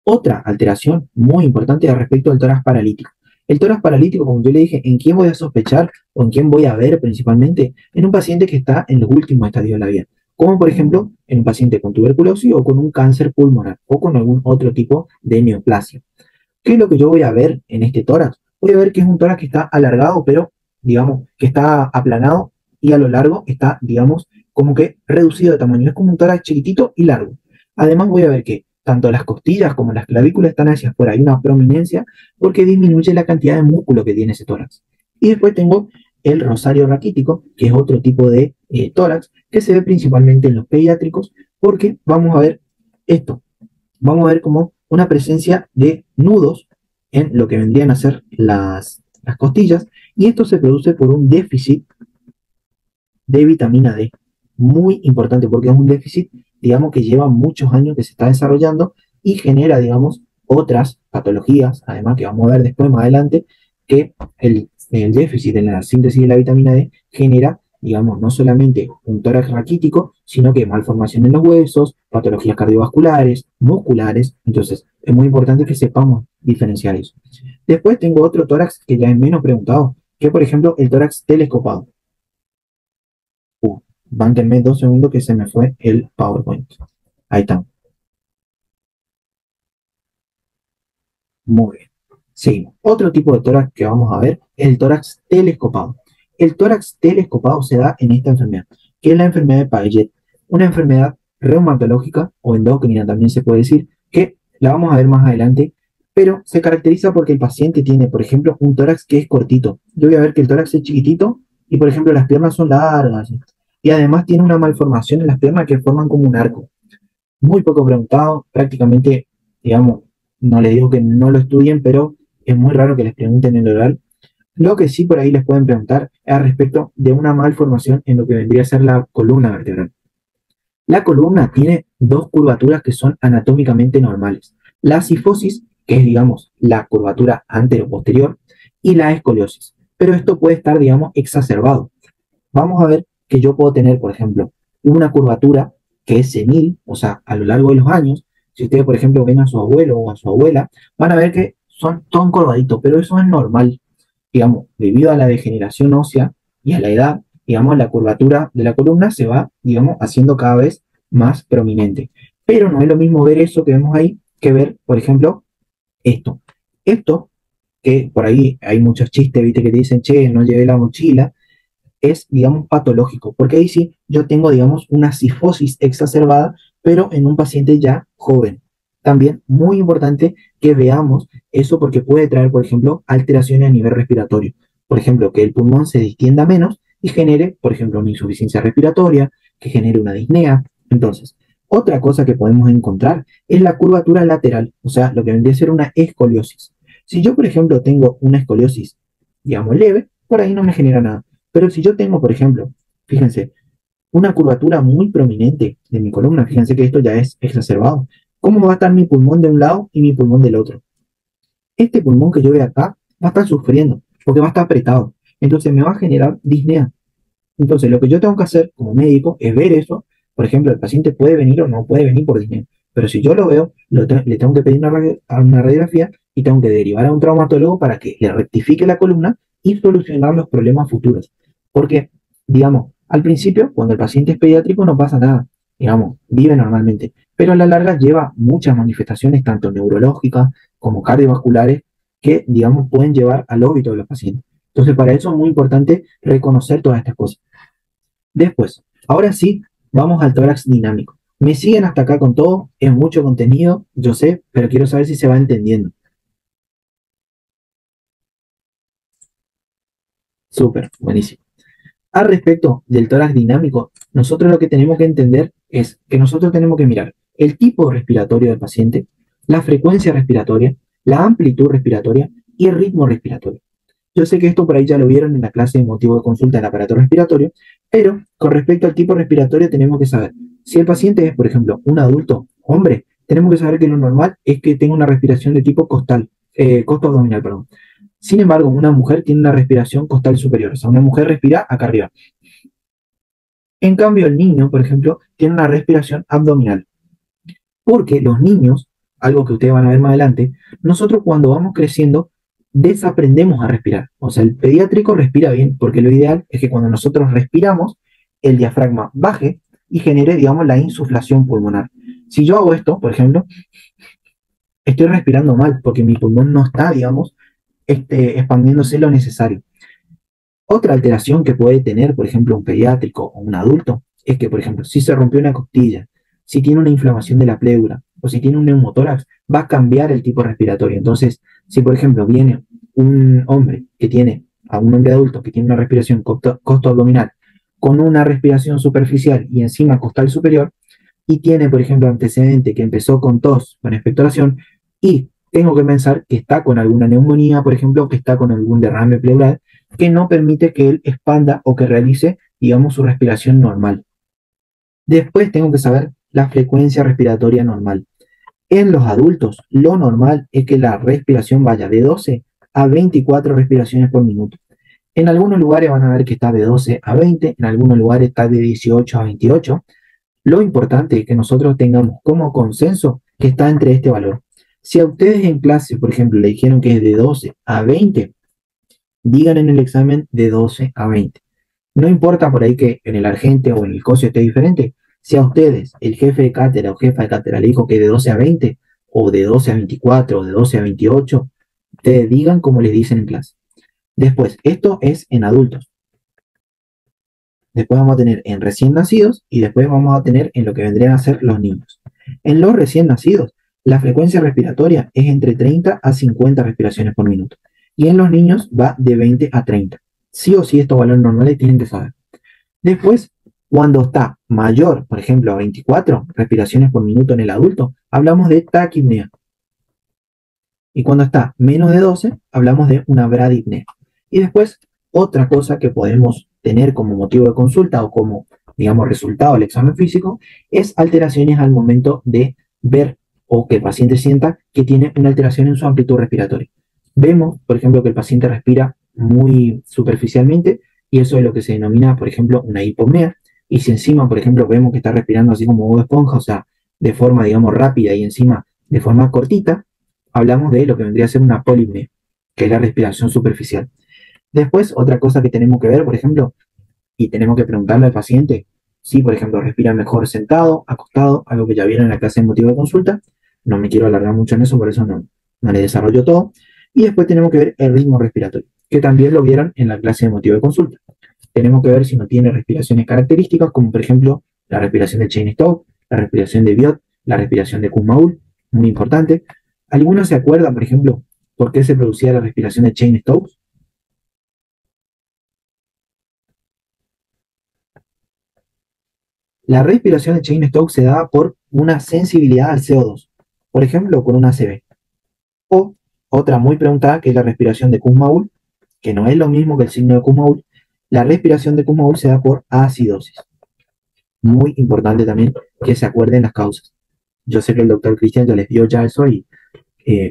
Otra alteración muy importante respecto al tórax paralítico. El tórax paralítico, como yo le dije, ¿en quién voy a sospechar o en quién voy a ver principalmente? En un paciente que está en los últimos estadios de la vida, como por ejemplo en un paciente con tuberculosis o con un cáncer pulmonar o con algún otro tipo de neoplasia. ¿Qué es lo que yo voy a ver en este tórax? Voy a ver que es un tórax que está alargado, pero digamos que está aplanado y a lo largo está, digamos, como que reducido de tamaño. Es como un tórax chiquitito y largo. Además voy a ver que tanto las costillas como las clavículas están hacia afuera. Hay una prominencia porque disminuye la cantidad de músculo que tiene ese tórax. Y después tengo el rosario raquítico, que es otro tipo de tórax que se ve principalmente en los pediátricos, porque vamos a ver esto. Vamos a ver como una presencia de nudos en lo que vendrían a ser las costillas, y esto se produce por un déficit de vitamina D. Muy importante porque es un déficit, digamos, que lleva muchos años que se está desarrollando y genera, digamos, otras patologías, además que vamos a ver después más adelante, que el déficit en la síntesis de la vitamina D genera, digamos, no solamente un tórax raquítico, sino que malformación en los huesos, patologías cardiovasculares, musculares. Entonces, es muy importante que sepamos diferenciar eso. Después tengo otro tórax que ya es menos preguntado, que por ejemplo el tórax telescopado. Bánquenme 2 segundos que se me fue el PowerPoint. Ahí está. Muy bien. Seguimos. Otro tipo de tórax que vamos a ver es el tórax telescopado. El tórax telescopado se da en esta enfermedad, que es la enfermedad de Paget, una enfermedad reumatológica o endocrina también se puede decir, que la vamos a ver más adelante, pero se caracteriza porque el paciente tiene, por ejemplo, un tórax que es cortito. Yo voy a ver que el tórax es chiquitito y, por ejemplo, las piernas son largas. Y además tiene una malformación en las piernas que forman como un arco. Muy poco preguntado, prácticamente, digamos, no les digo que no lo estudien, pero es muy raro que les pregunten en el oral. Lo que sí por ahí les pueden preguntar es al respecto de una malformación en lo que vendría a ser la columna vertebral. La columna tiene dos curvaturas que son anatómicamente normales. La cifosis, que es, digamos, la curvatura anteroposterior, y la escoliosis. Pero esto puede estar, digamos, exacerbado. Vamos a ver que yo puedo tener, por ejemplo, una curvatura que es senil, o sea, a lo largo de los años. Si ustedes, por ejemplo, ven a su abuelo o a su abuela, van a ver que son todo encorvaditos, pero eso es normal, digamos, debido a la degeneración ósea y a la edad, digamos, la curvatura de la columna se va, digamos, haciendo cada vez más prominente. Pero no es lo mismo ver eso que vemos ahí que ver, por ejemplo, esto. Esto, que por ahí hay muchos chistes, viste, que te dicen, che, no llevé la mochila, es, digamos, patológico, porque ahí sí yo tengo, digamos, una cifosis exacerbada, pero en un paciente ya joven. También muy importante que veamos eso porque puede traer, por ejemplo, alteraciones a nivel respiratorio. Por ejemplo, que el pulmón se distienda menos y genere, por ejemplo, una insuficiencia respiratoria, que genere una disnea. Entonces, otra cosa que podemos encontrar es la curvatura lateral, o sea, lo que vendría a ser una escoliosis. Si yo, por ejemplo, tengo una escoliosis, digamos, leve, por ahí no me genera nada. Pero si yo tengo, por ejemplo, fíjense, una curvatura muy prominente de mi columna, fíjense que esto ya es exacerbado. ¿Cómo va a estar mi pulmón de un lado y mi pulmón del otro? Este pulmón que yo veo acá va a estar sufriendo porque va a estar apretado. Entonces me va a generar disnea. Entonces lo que yo tengo que hacer como médico es ver eso. Por ejemplo, el paciente puede venir o no puede venir por disnea. Pero si yo lo veo, le tengo que pedir una radiografía y tengo que derivar a un traumatólogo para que le rectifique la columna y solucionar los problemas futuros. Porque, digamos, al principio, cuando el paciente es pediátrico, no pasa nada, digamos, vive normalmente, pero a la larga lleva muchas manifestaciones, tanto neurológicas como cardiovasculares, que, digamos, pueden llevar al óbito de los pacientes. Entonces, para eso es muy importante reconocer todas estas cosas. Después, ahora sí, vamos al tórax dinámico. Me siguen hasta acá con todo, es mucho contenido, yo sé, pero quiero saber si se va entendiendo. Súper, buenísimo. Al respecto del tórax dinámico, nosotros lo que tenemos que entender es que nosotros tenemos que mirar el tipo respiratorio del paciente, la frecuencia respiratoria, la amplitud respiratoria y el ritmo respiratorio. Yo sé que esto por ahí ya lo vieron en la clase de motivo de consulta del aparato respiratorio, pero con respecto al tipo respiratorio tenemos que saber si el paciente es, por ejemplo, un adulto hombre, tenemos que saber que lo normal es que tenga una respiración de tipo costal, costo abdominal, perdón. Sin embargo, una mujer tiene una respiración costal superior, o sea, una mujer respira acá arriba. En cambio, el niño, por ejemplo, tiene una respiración abdominal. Porque los niños, algo que ustedes van a ver más adelante, nosotros cuando vamos creciendo desaprendemos a respirar. O sea, el pediátrico respira bien, porque lo ideal es que cuando nosotros respiramos, el diafragma baje y genere, digamos, la insuflación pulmonar. Si yo hago esto, por ejemplo, estoy respirando mal, porque mi pulmón no está, digamos, expandiéndose lo necesario. Otra alteración que puede tener, por ejemplo, un pediátrico o un adulto, es que, por ejemplo, si se rompió una costilla, si tiene una inflamación de la pleura o si tiene un neumotórax, va a cambiar el tipo respiratorio. Entonces, si, por ejemplo, viene un hombre que tiene, a un hombre adulto que tiene una respiración costo abdominal con una respiración superficial y encima costal superior, y tiene, por ejemplo, antecedente que empezó con tos, con expectoración, y tengo que pensar que está con alguna neumonía, por ejemplo, que está con algún derrame pleural, que no permite que él expanda o que realice, digamos, su respiración normal. Después tengo que saber la frecuencia respiratoria normal. En los adultos, lo normal es que la respiración vaya de 12 a 24 respiraciones por minuto. En algunos lugares van a ver que está de 12 a 20, en algunos lugares está de 18 a 28. Lo importante es que nosotros tengamos como consenso que está entre este valor. Si a ustedes en clase, por ejemplo, le dijeron que es de 12 a 20, digan en el examen de 12 a 20. No importa por ahí que en el Argente o en el COSIO esté diferente. Si a ustedes, el jefe de cátedra o jefa de cátedra le dijo que de 12 a 20, o de 12 a 24, o de 12 a 28, ustedes digan como les dicen en clase. Después, esto es en adultos. Después vamos a tener en recién nacidos y después vamos a tener en lo que vendrían a ser los niños. En los recién nacidos, la frecuencia respiratoria es entre 30 a 50 respiraciones por minuto. Y en los niños va de 20 a 30. Sí o sí estos valores normales tienen que saber. Después, cuando está mayor, por ejemplo, a 24 respiraciones por minuto en el adulto, hablamos de taquipnea. Y cuando está menos de 12, hablamos de una bradipnea. Y después, otra cosa que podemos tener como motivo de consulta o como, digamos, resultado del examen físico es alteraciones al momento de ver o que el paciente sienta que tiene una alteración en su amplitud respiratoria. Vemos, por ejemplo, que el paciente respira muy superficialmente y eso es lo que se denomina, por ejemplo, una hipopnea. Y si encima, por ejemplo, vemos que está respirando así como Bob Esponja, o sea, de forma, digamos, rápida y encima de forma cortita, hablamos de lo que vendría a ser una polipnea, que es la respiración superficial. Después, otra cosa que tenemos que ver, por ejemplo, y tenemos que preguntarle al paciente si, por ejemplo, respira mejor sentado, acostado, algo que ya vieron en la clase de motivo de consulta. No me quiero alargar mucho en eso, por eso no le desarrollo todo. Y después tenemos que ver el ritmo respiratorio, que también lo vieron en la clase de motivo de consulta. Tenemos que ver si no tiene respiraciones características, como por ejemplo la respiración de Cheyne-Stokes, la respiración de Biot, la respiración de Kuhn-Maul, muy importante. ¿Algunos se acuerdan, por ejemplo, por qué se producía la respiración de Cheyne-Stokes? La respiración de Cheyne-Stokes se da por una sensibilidad al CO2, por ejemplo, por una ACV. O otra muy preguntada, que es la respiración de Kuhn-Maul, que no es lo mismo que el signo de Kuhn-Maul. La respiración de Kuhn-Maul se da por acidosis. Muy importante también que se acuerden las causas. Yo sé que el doctor Cristian ya les dio ya eso y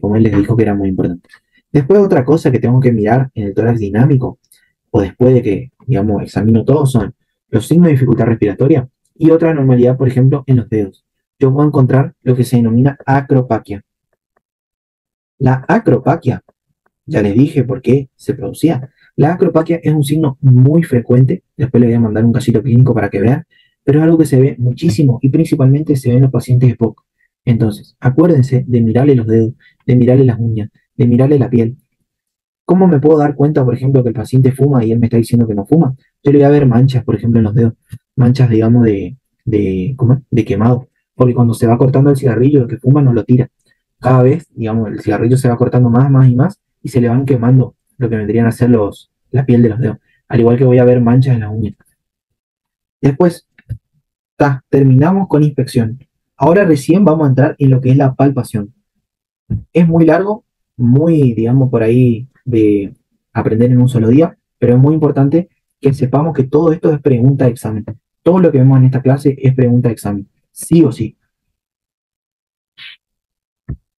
como él les dijo que era muy importante. Después otra cosa que tengo que mirar en el tórax dinámico, o después de que, digamos, examino todo, son los signos de dificultad respiratoria y otra anormalidad, por ejemplo, en los dedos. Yo puedo encontrar lo que se denomina acropaquia. La acropaquia, ya les dije por qué se producía. La acropaquia es un signo muy frecuente, después les voy a mandar un casito clínico para que vean, pero es algo que se ve muchísimo y principalmente se ve en los pacientes de POC. Entonces, acuérdense de mirarle los dedos, de mirarle las uñas, de mirarle la piel. ¿Cómo me puedo dar cuenta, por ejemplo, que el paciente fuma y él me está diciendo que no fuma? Yo le voy a ver manchas, por ejemplo, en los dedos, manchas, digamos, ¿cómo es? De quemado, porque cuando se va cortando el cigarrillo, el que fuma no lo tira. Cada vez, digamos, el cigarrillo se va cortando más, más y más, y se le van quemando lo que vendrían a ser la piel de los dedos. Al igual que voy a ver manchas en las uñas. Después, terminamos con inspección. Ahora recién vamos a entrar en lo que es la palpación. Es muy largo, muy, digamos, por ahí de aprender en un solo día, pero es muy importante que sepamos que todo esto es pregunta de examen. Todo lo que vemos en esta clase es pregunta de examen, sí o sí.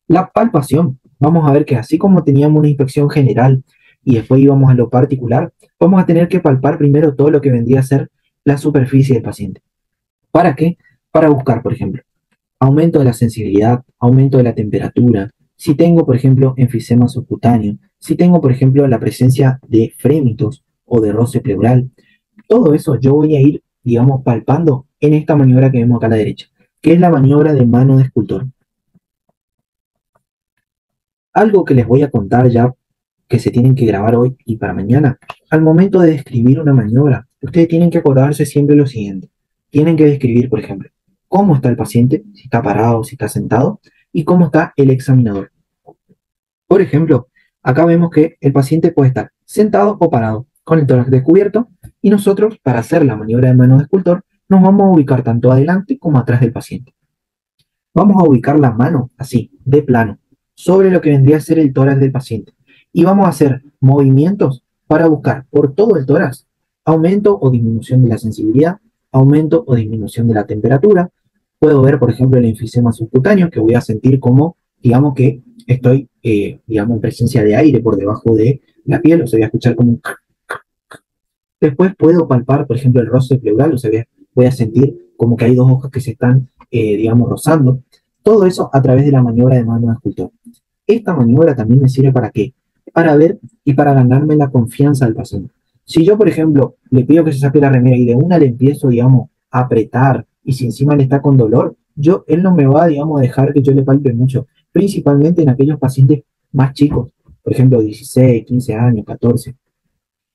La palpación, vamos a ver que así como teníamos una inspección general y después íbamos a lo particular, vamos a tener que palpar primero todo lo que vendría a ser la superficie del paciente. ¿Para qué? Para buscar, por ejemplo, aumento de la sensibilidad, aumento de la temperatura, si tengo, por ejemplo, enfisema subcutáneo, si tengo, por ejemplo, la presencia de frémitos o de roce pleural, todo eso yo voy a ir, digamos, palpando en esta maniobra que vemos acá a la derecha, que es la maniobra de mano de escultor. Algo que les voy a contar ya, que se tienen que grabar hoy y para mañana, al momento de describir una maniobra, ustedes tienen que acordarse siempre lo siguiente. Tienen que describir, por ejemplo, cómo está el paciente, si está parado, si está sentado, y cómo está el examinador. Por ejemplo, acá vemos que el paciente puede estar sentado o parado, con el tórax descubierto, y nosotros, para hacer la maniobra de mano de escultor, nos vamos a ubicar tanto adelante como atrás del paciente. Vamos a ubicar la mano así, de plano, sobre lo que vendría a ser el tórax del paciente. Y vamos a hacer movimientos para buscar por todo el tórax aumento o disminución de la sensibilidad, aumento o disminución de la temperatura. Puedo ver, por ejemplo, el enfisema subcutáneo, que voy a sentir como, digamos que estoy, digamos, en presencia de aire por debajo de la piel, o sea, voy a escuchar como un... Después puedo palpar, por ejemplo, el roce pleural, o sea, voy a sentir como que hay dos hojas que se están, digamos, rozando. Todo eso a través de la maniobra de mano de escultor. Esta maniobra también me sirve para qué? Para ver y para ganarme la confianza del paciente. Si yo, por ejemplo, le pido que se saque la remera y de una le empiezo, digamos, a apretar y si encima le está con dolor, él no me va, digamos, a dejar que yo le palpe mucho, principalmente en aquellos pacientes más chicos, por ejemplo, 16, 15 años, 14.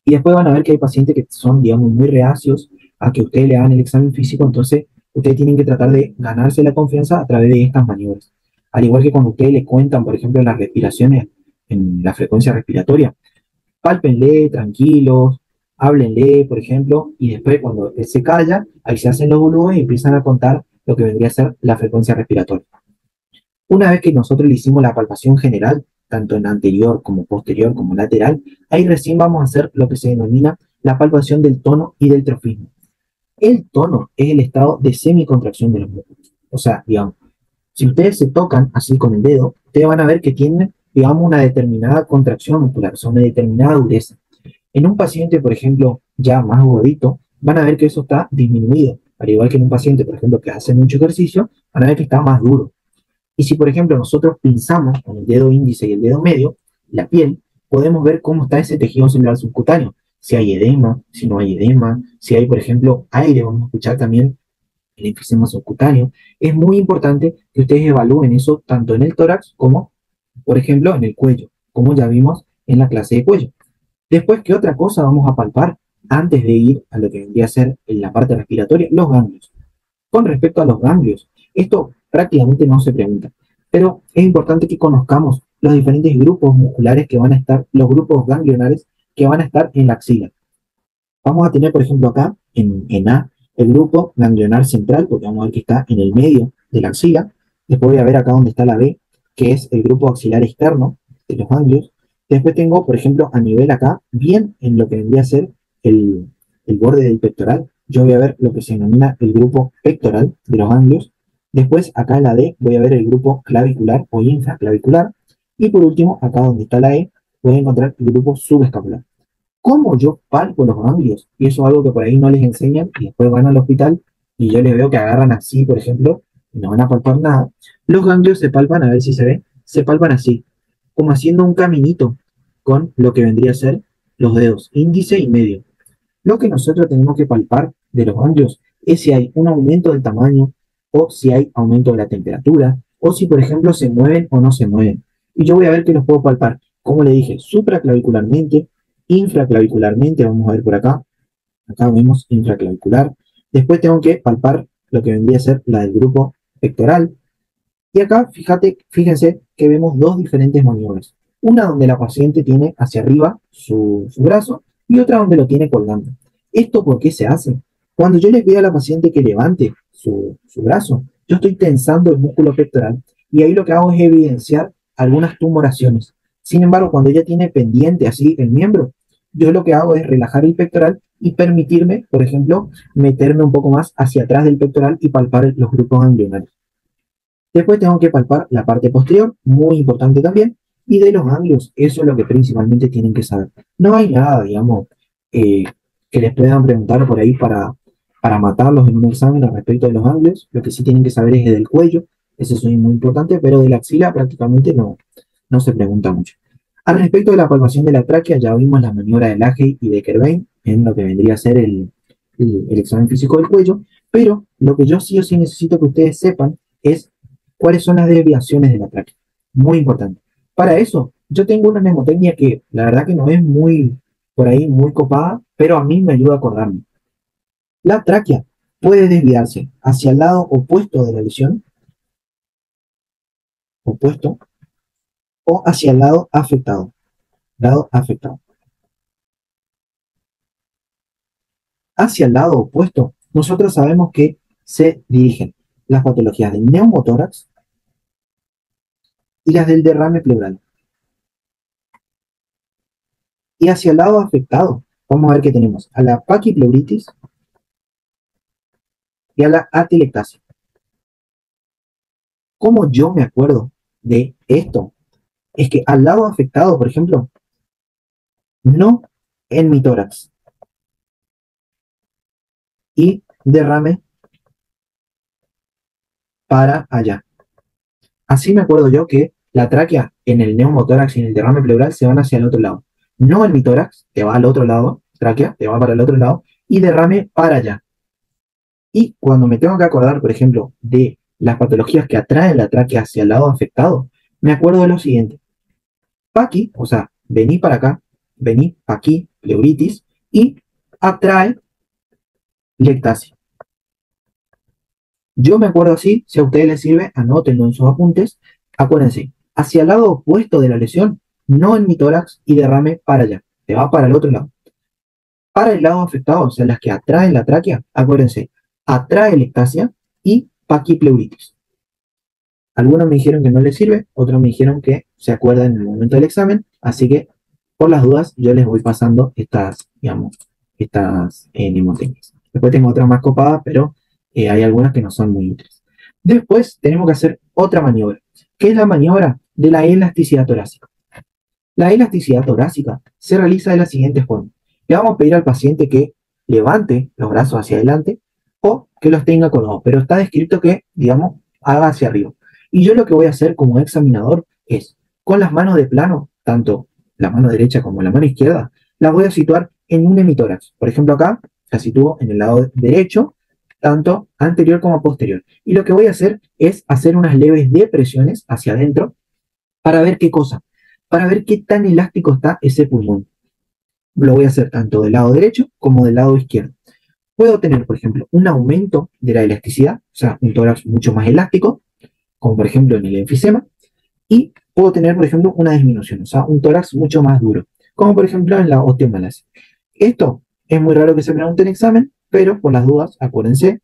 Y después van a ver que hay pacientes que son, digamos, muy reacios a que ustedes le hagan el examen físico, entonces ustedes tienen que tratar de ganarse la confianza a través de estas maniobras. Al igual que cuando ustedes le cuentan, por ejemplo, las respiraciones en la frecuencia respiratoria, pálpenle, tranquilos, háblenle, por ejemplo, y después cuando él se calla, ahí se hacen los boludos y empiezan a contar lo que vendría a ser la frecuencia respiratoria. Una vez que nosotros le hicimos la palpación general, tanto en anterior como posterior como lateral, ahí recién vamos a hacer lo que se denomina la palpación del tono y del trofismo. El tono es el estado de semicontracción de los músculos. O sea, digamos, si ustedes se tocan así con el dedo, ustedes van a ver que tienen digamos, una determinada contracción muscular, o sea, una determinada dureza. En un paciente, por ejemplo, ya más gordito, van a ver que eso está disminuido. Al igual que en un paciente, por ejemplo, que hace mucho ejercicio, van a ver que está más duro. Y si, por ejemplo, nosotros pinzamos con el dedo índice y el dedo medio, la piel, podemos ver cómo está ese tejido celular subcutáneo. Si hay edema, si no hay edema, si hay, por ejemplo, aire, vamos a escuchar también el enfisema subcutáneo. Es muy importante que ustedes evalúen eso tanto en el tórax como, por ejemplo, en el cuello, como ya vimos en la clase de cuello. Después, ¿qué otra cosa vamos a palpar antes de ir a lo que vendría a ser en la parte respiratoria? Los ganglios. Con respecto a los ganglios, esto prácticamente no se pregunta, pero es importante que conozcamos los diferentes grupos musculares que van a estar, los grupos ganglionares que van a estar en la axila. Vamos a tener, por ejemplo, acá en A, el grupo ganglionar central, porque vamos a ver que está en el medio de la axila. Después voy a ver acá donde está la B, que es el grupo axilar externo de los ganglios. Después tengo, por ejemplo, a nivel acá, bien en lo que vendría a ser el, el borde del pectoral, yo voy a ver lo que se denomina el grupo pectoral de los ganglios. Después, acá en la D, voy a ver el grupo clavicular o infraclavicular. Y por último, acá donde está la E, voy a encontrar el grupo subescapular. ¿Cómo yo palpo los ganglios? Y eso es algo que por ahí no les enseñan y después van al hospital y yo les veo que agarran así, por ejemplo, y no van a palpar nada. Los ganglios se palpan, a ver si se ve, se palpan así, como haciendo un caminito con lo que vendría a ser los dedos índice y medio. Lo que nosotros tenemos que palpar de los ganglios es si hay un aumento del tamaño o si hay aumento de la temperatura o si, por ejemplo, se mueven o no se mueven. Y yo voy a ver que los puedo palpar, como le dije, supraclavicularmente, infraclavicularmente, vamos a ver por acá, acá vemos infraclavicular. Después tengo que palpar lo que vendría a ser la del grupo pectoral. Y acá, fíjense que vemos dos diferentes maniobras. Una donde la paciente tiene hacia arriba su brazo y otra donde lo tiene colgando. ¿Esto por qué se hace? Cuando yo le pido a la paciente que levante su brazo, yo estoy tensando el músculo pectoral y ahí lo que hago es evidenciar algunas tumoraciones. Sin embargo, cuando ella tiene pendiente así el miembro, yo lo que hago es relajar el pectoral y permitirme, por ejemplo, meterme un poco más hacia atrás del pectoral y palpar los grupos ganglionares. Después tengo que palpar la parte posterior, muy importante también, y de los ganglios, eso es lo que principalmente tienen que saber. No hay nada, digamos, eh, que les puedan preguntar por ahí para matarlos en un examen al respecto de los ganglios. Lo que sí tienen que saber es del cuello, eso es muy importante, pero de la axila prácticamente no se pregunta mucho. Al respecto de la palpación de la tráquea, ya vimos la maniobra de Lagey y de Kerbein en lo que vendría a ser el examen físico del cuello, pero lo que yo sí o sí necesito que ustedes sepan es cuáles son las desviaciones de la tráquea. Muy importante. Para eso, yo tengo una mnemotecnia que la verdad que no es muy, por ahí, muy copada, pero a mí me ayuda a acordarme. La tráquea puede desviarse hacia el lado opuesto de la lesión, opuesto, o hacia el lado afectado, lado afectado. Hacia el lado opuesto, nosotros sabemos que se dirigen las patologías del neumotórax y las del derrame pleural. Y hacia el lado afectado, vamos a ver que tenemos a la paquipleuritis y a la atelectasia. ¿Cómo yo me acuerdo de esto? Es que al lado afectado, por ejemplo, no en mi tórax y derrame para allá. Así me acuerdo yo que la tráquea en el neumotórax y en el derrame pleural se van hacia el otro lado. No en mi tórax, te va al otro lado, tráquea, te va para el otro lado, y derrame para allá. Y cuando me tengo que acordar, por ejemplo, de las patologías que atraen la tráquea hacia el lado afectado, me acuerdo de lo siguiente. Paqui, o sea, vení para acá, vení aquí, pleuritis, y atrae lectasia. Yo me acuerdo así, si a ustedes les sirve, anótenlo en sus apuntes. Acuérdense, hacia el lado opuesto de la lesión, no en mi tórax y derrame para allá, te va para el otro lado. Para el lado afectado, o sea, las que atraen la tráquea, acuérdense, atrae lectasia y paquipleuritis. Algunos me dijeron que no les sirve, otros me dijeron que se acuerdan en el momento del examen, así que por las dudas yo les voy pasando estas, digamos, estas mnemotecnias. Después tengo otras más copadas, pero hay algunas que no son muy útiles. Después tenemos que hacer otra maniobra. ¿Qué es la maniobra? de la elasticidad torácica. La elasticidad torácica se realiza de la siguiente forma. Le vamos a pedir al paciente que levante los brazos hacia adelante o que los tenga colgados, pero está descrito que, digamos, haga hacia arriba. Y yo lo que voy a hacer como examinador es, con las manos de plano, tanto la mano derecha como la mano izquierda, las voy a situar en un hemitórax. Por ejemplo, acá la sitúo en el lado derecho, tanto anterior como posterior. Y lo que voy a hacer es hacer unas leves depresiones hacia adentro para ver qué cosa, para ver qué tan elástico está ese pulmón. Lo voy a hacer tanto del lado derecho como del lado izquierdo. Puedo tener, por ejemplo, un aumento de la elasticidad, o sea, un tórax mucho más elástico, como por ejemplo en el enfisema, y puedo tener, por ejemplo, una disminución, o sea, un tórax mucho más duro, como por ejemplo en la osteomalacia. Esto es muy raro que se pregunte en examen, pero por las dudas, acuérdense,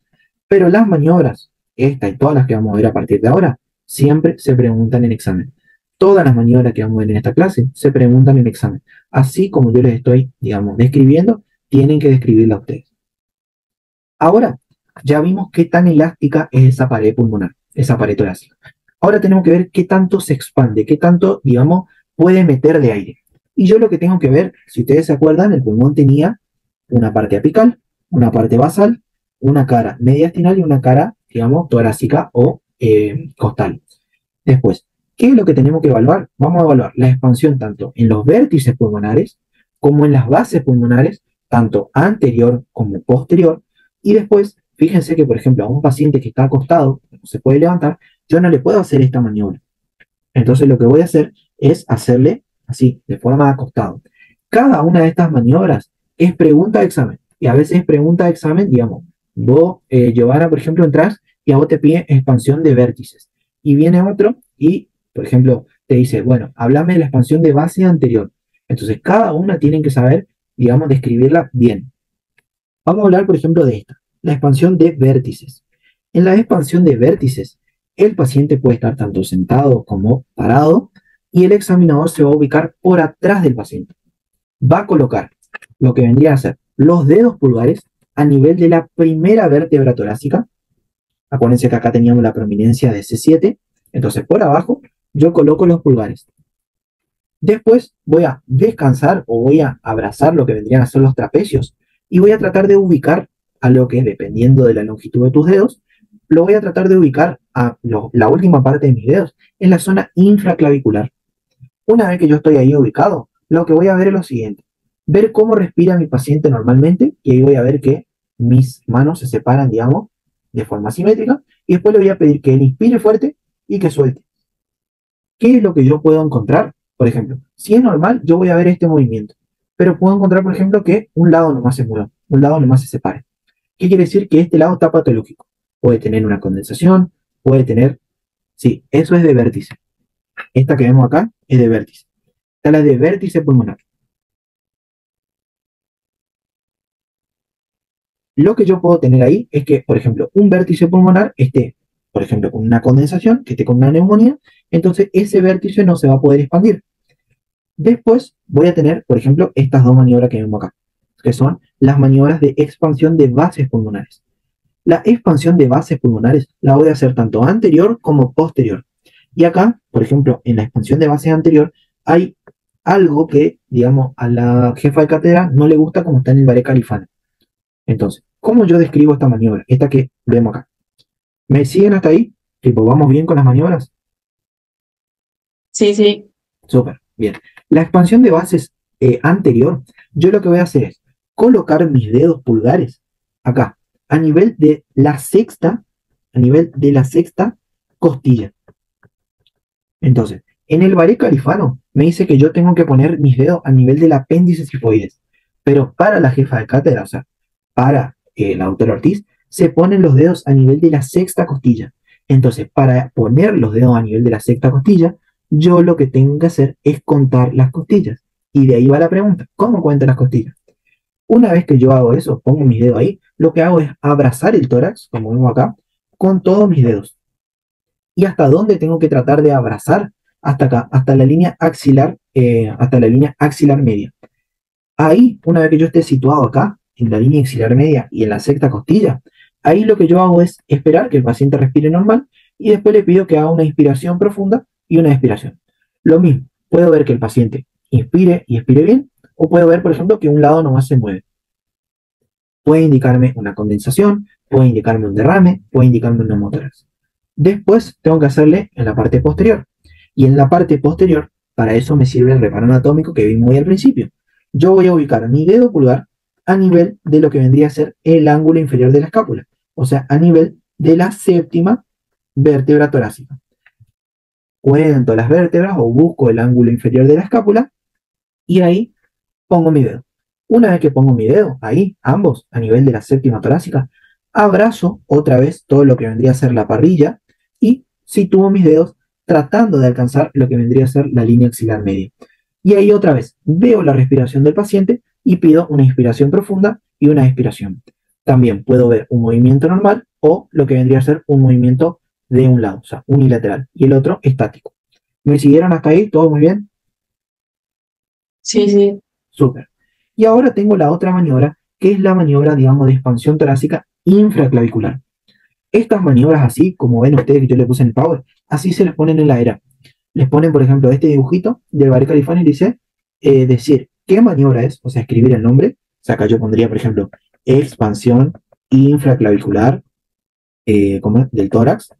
pero las maniobras, esta y todas las que vamos a ver a partir de ahora, siempre se preguntan en examen. Todas las maniobras que vamos a ver en esta clase se preguntan en examen. Así como yo les estoy, digamos, describiendo, tienen que describirla ustedes. Ahora, ya vimos qué tan elástica es esa pared pulmonar, esa pared torácica. Ahora tenemos que ver qué tanto se expande, qué tanto, digamos, puede meter de aire. Y yo lo que tengo que ver, si ustedes se acuerdan, el pulmón tenía una parte apical, una parte basal, una cara mediastinal y una cara, digamos, torácica o costal. Después, ¿qué es lo que tenemos que evaluar? Vamos a evaluar la expansión tanto en los vértices pulmonares como en las bases pulmonares, tanto anterior como posterior. Y después, fíjense que, por ejemplo, a un paciente que está acostado, no se puede levantar, yo no le puedo hacer esta maniobra. Entonces lo que voy a hacer es hacerle así, de forma acostado. Cada una de estas maniobras es pregunta de examen. Y a veces es pregunta de examen, digamos, vos, Giovanna, por ejemplo, entras y a vos te pide expansión de vértices. Y viene otro y, por ejemplo, te dice, bueno, háblame de la expansión de base anterior. Entonces, cada una tienen que saber, digamos, describirla bien. Vamos a hablar, por ejemplo, de esta, la expansión de vértices. En la expansión de vértices, el paciente puede estar tanto sentado como parado y el examinador se va a ubicar por atrás del paciente. Va a colocar lo que vendría a ser los dedos pulgares a nivel de la primera vértebra torácica. Acuérdense que acá teníamos la prominencia de C7, entonces por abajo yo coloco los pulgares. Después voy a descansar o voy a abrazar lo que vendrían a ser los trapecios y voy a tratar de ubicar a lo que, dependiendo de la longitud de tus dedos, lo voy a tratar de ubicar a la última parte de mis dedos en la zona infraclavicular. Una vez que yo estoy ahí ubicado, lo que voy a ver es lo siguiente. Ver cómo respira mi paciente normalmente, y ahí voy a ver que mis manos se separan, digamos, de forma simétrica, y después le voy a pedir que él inspire fuerte y que suelte. ¿Qué es lo que yo puedo encontrar? Por ejemplo, si es normal, yo voy a ver este movimiento, pero puedo encontrar, por ejemplo, que un lado nomás se mueva, un lado nomás se separe. ¿Qué quiere decir? Que este lado está patológico. Puede tener una condensación, puede tener... Sí, eso es de vértice. Esta que vemos acá es de vértice. Esta es la de vértice pulmonar. Lo que yo puedo tener ahí es que, por ejemplo, un vértice pulmonar esté, por ejemplo, con una condensación, que esté con una neumonía, entonces ese vértice no se va a poder expandir. Después voy a tener, por ejemplo, estas dos maniobras que vemos acá, que son las maniobras de expansión de bases pulmonares. La expansión de bases pulmonares la voy a hacer tanto anterior como posterior. Y acá, por ejemplo, en la expansión de base anterior, hay algo que, digamos, a la jefa de cátedra no le gusta como está en el Baré Califano. Entonces, ¿cómo yo describo esta maniobra? Esta que vemos acá. ¿Me siguen hasta ahí? Tipo, ¿vamos bien con las maniobras? Sí, sí. Súper, bien. La expansión de bases anterior, yo lo que voy a hacer es colocar mis dedos pulgares acá, a nivel de la sexta costilla. Entonces, en el Baré Califano me dice que yo tengo que poner mis dedos a nivel del apéndice cifoides, pero para la jefa de cátedra, o sea, para la doctora Ortiz, se ponen los dedos a nivel de la sexta costilla. Entonces, para poner los dedos a nivel de la sexta costilla, yo lo que tengo que hacer es contar las costillas. Y de ahí va la pregunta, ¿cómo cuento las costillas? Una vez que yo hago eso, pongo mis dedos ahí, lo que hago es abrazar el tórax, como vemos acá, con todos mis dedos. ¿Y hasta dónde tengo que tratar de abrazar? Hasta acá, hasta la línea axilar media. Ahí, una vez que yo esté situado acá, en la línea axilar media y en la sexta costilla, ahí lo que yo hago es esperar que el paciente respire normal y después le pido que haga una inspiración profunda y una expiración. Lo mismo, puedo ver que el paciente inspire y expire bien, o puedo ver, por ejemplo, que un lado nomás se mueve. Puede indicarme una condensación, puede indicarme un derrame, puede indicarme un neumotórax. Después tengo que hacerle en la parte posterior. Y en la parte posterior, para eso me sirve el reparo anatómico que vi muy al principio. Yo voy a ubicar mi dedo pulgar a nivel de lo que vendría a ser el ángulo inferior de la escápula, o sea, a nivel de la séptima vértebra torácica. Cuento las vértebras o busco el ángulo inferior de la escápula y ahí pongo mi dedo. Una vez que pongo mi dedo, ahí, ambos, a nivel de la séptima torácica, abrazo otra vez todo lo que vendría a ser la parrilla y sitúo mis dedos tratando de alcanzar lo que vendría a ser la línea axilar media. Y ahí otra vez veo la respiración del paciente y pido una inspiración profunda y una expiración. También puedo ver un movimiento normal o lo que vendría a ser un movimiento de un lado, o sea, unilateral, y el otro estático. ¿Me siguieron hasta ahí? ¿Todo muy bien? Sí, sí. Súper. Y ahora tengo la otra maniobra, que es la maniobra, digamos, de expansión torácica infraclavicular. Estas maniobras así, como ven ustedes que yo le puse en el Power, así se les ponen en la ERA. Les ponen, por ejemplo, este dibujito del Barré Califano y dice decir qué maniobra es, o sea, escribir el nombre. O sea, acá yo pondría, por ejemplo, expansión infraclavicular del tórax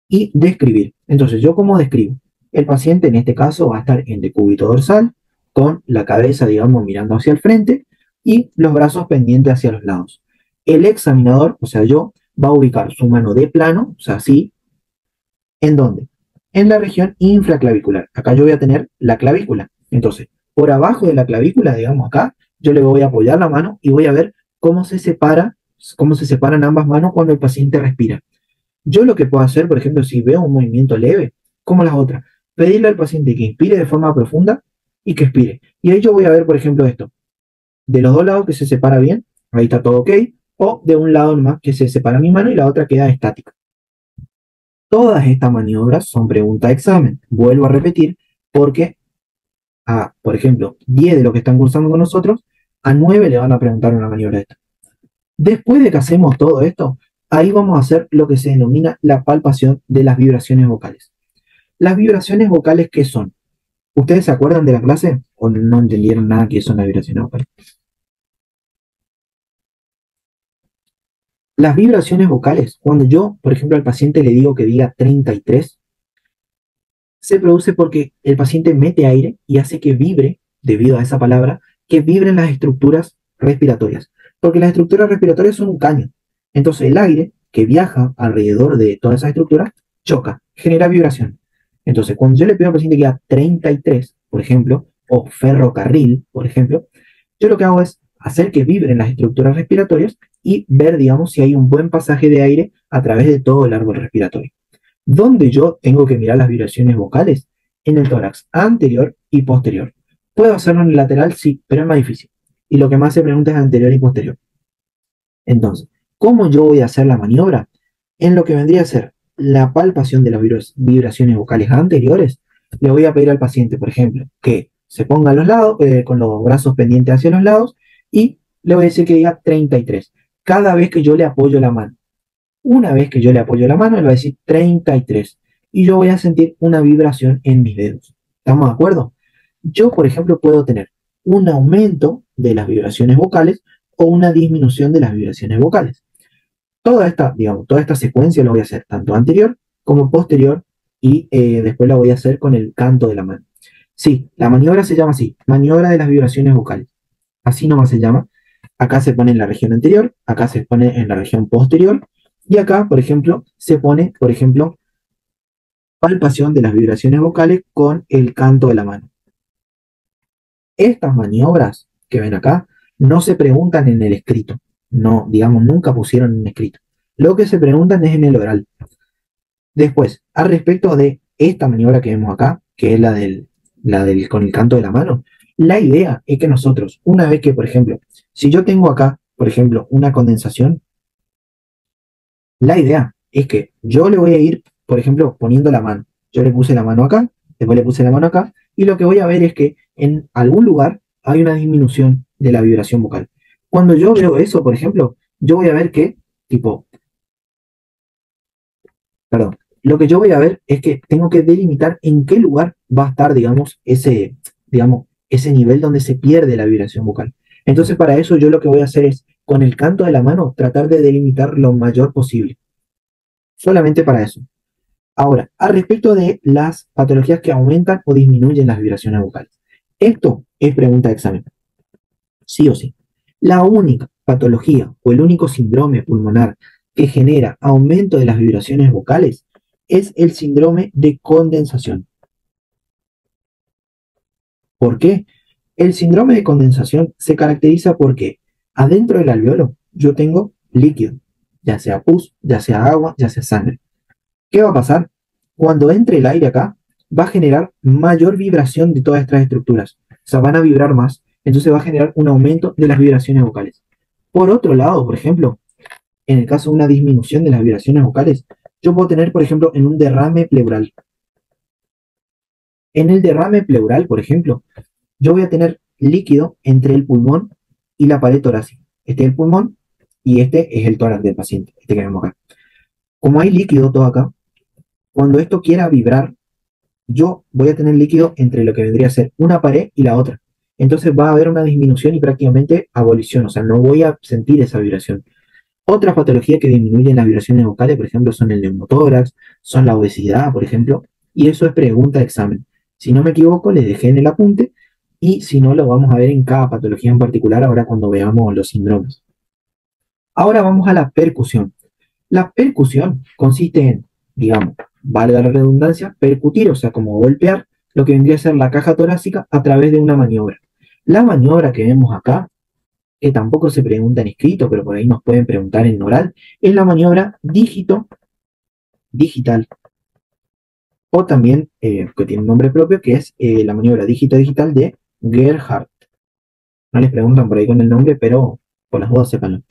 y describir. Entonces, ¿yo cómo describo? El paciente en este caso va a estar en decúbito dorsal, con la cabeza, digamos, mirando hacia el frente y los brazos pendientes hacia los lados. El examinador, o sea, yo, va a ubicar su mano de plano, o sea, así, ¿en dónde? En la región infraclavicular. Acá yo voy a tener la clavícula. Entonces, por abajo de la clavícula, digamos acá, yo le voy a apoyar la mano y voy a ver cómo se separan ambas manos cuando el paciente respira. Yo lo que puedo hacer, por ejemplo, si veo un movimiento leve, como las otras, pedirle al paciente que inspire de forma profunda y que expire. Y ahí yo voy a ver, por ejemplo, esto. De los dos lados que se separa bien, ahí está todo ok, o de un lado nomás que se separa mi mano y la otra queda estática. Todas estas maniobras son pregunta de examen. Vuelvo a repetir, porque por ejemplo, 10 de los que están cursando con nosotros, a 9 le van a preguntar una maniobra de esta. Después de que hacemos todo esto, ahí vamos a hacer lo que se denomina la palpación de las vibraciones vocales. Las vibraciones vocales, ¿qué son? ¿Ustedes se acuerdan de la clase o no entendieron nada que son las vibraciones vocales? Las vibraciones vocales, cuando yo, por ejemplo, al paciente le digo que diga 33, se produce porque el paciente mete aire y hace que vibre, debido a esa palabra, que vibren las estructuras respiratorias. Porque las estructuras respiratorias son un caño. Entonces el aire que viaja alrededor de todas esas estructuras choca, genera vibración. Entonces cuando yo le pido al paciente que diga 33, por ejemplo, o ferrocarril, por ejemplo, yo lo que hago es hacer que vibren las estructuras respiratorias y ver, digamos, si hay un buen pasaje de aire a través de todo el árbol respiratorio. ¿Dónde yo tengo que mirar las vibraciones vocales? En el tórax anterior y posterior. ¿Puedo hacerlo en el lateral? Sí, pero es más difícil. Y lo que más se pregunta es anterior y posterior. Entonces, ¿cómo yo voy a hacer la maniobra? En lo que vendría a ser la palpación de las vibraciones vocales anteriores, le voy a pedir al paciente, por ejemplo, que se ponga a los lados, con los brazos pendientes hacia los lados, y le voy a decir que diga 33. Cada vez que yo le apoyo la mano. Una vez que yo le apoyo la mano, él va a decir 33. Y yo voy a sentir una vibración en mis dedos. ¿Estamos de acuerdo? Yo, por ejemplo, puedo tener un aumento de las vibraciones vocales o una disminución de las vibraciones vocales. Toda esta secuencia la voy a hacer tanto anterior como posterior y después la voy a hacer con el canto de la mano. Sí, la maniobra se llama así, maniobra de las vibraciones vocales. Así nomás se llama. Acá se pone en la región anterior, acá se pone en la región posterior y acá, por ejemplo, se pone, por ejemplo, palpación de las vibraciones vocales con el canto de la mano. Estas maniobras que ven acá no se preguntan en el escrito, no, digamos, nunca pusieron en escrito. Lo que se preguntan es en el oral. Después, al respecto de esta maniobra que vemos acá, que es la del con el canto de la mano, la idea es que nosotros, una vez que, por ejemplo, si yo tengo acá, por ejemplo, una condensación, la idea es que yo le voy a ir, por ejemplo, poniendo la mano. Yo le puse la mano acá, después le puse la mano acá, y lo que voy a ver es que en algún lugar hay una disminución de la vibración vocal. Cuando yo veo eso, por ejemplo, yo voy a ver que, tipo, perdón, lo que yo voy a ver es que tengo que delimitar en qué lugar va a estar, digamos, ese nivel donde se pierde la vibración vocal. Entonces, para eso yo lo que voy a hacer es, con el canto de la mano, tratar de delimitar lo mayor posible. Solamente para eso. Ahora, al respecto de las patologías que aumentan o disminuyen las vibraciones vocales. Esto es pregunta de examen. Sí o sí. La única patología o el único síndrome pulmonar que genera aumento de las vibraciones vocales es el síndrome de condensación. ¿Por qué? El síndrome de condensación se caracteriza porque adentro del alveolo yo tengo líquido, ya sea pus, ya sea agua, ya sea sangre. ¿Qué va a pasar? Cuando entre el aire acá, va a generar mayor vibración de todas estas estructuras. O sea, van a vibrar más. Entonces va a generar un aumento de las vibraciones vocales. Por otro lado, por ejemplo, en el caso de una disminución de las vibraciones vocales, yo puedo tener, por ejemplo, en un derrame pleural. En el derrame pleural, por ejemplo, yo voy a tener líquido entre el pulmón y la pared torácica. Este es el pulmón y este es el tórax del paciente, este que vemos acá. Como hay líquido todo acá, cuando esto quiera vibrar, yo voy a tener líquido entre lo que vendría a ser una pared y la otra. Entonces va a haber una disminución y prácticamente abolición, o sea, no voy a sentir esa vibración. Otras patologías que disminuyen las vibraciones vocales, por ejemplo, son el neumotórax, son la obesidad, por ejemplo, y eso es pregunta de examen. Si no me equivoco, les dejé en el apunte, y si no, lo vamos a ver en cada patología en particular ahora cuando veamos los síndromes. Ahora vamos a la percusión. La percusión consiste en, digamos, valga la redundancia, percutir, o sea, como golpear lo que vendría a ser la caja torácica a través de una maniobra. La maniobra que vemos acá, que tampoco se pregunta en escrito, pero por ahí nos pueden preguntar en oral, es la maniobra dígito-digital, o también, que tiene un nombre propio, que es la maniobra dígito-digital de Gerhardt. No les preguntan por ahí con el nombre, pero por las dudas sépanlo.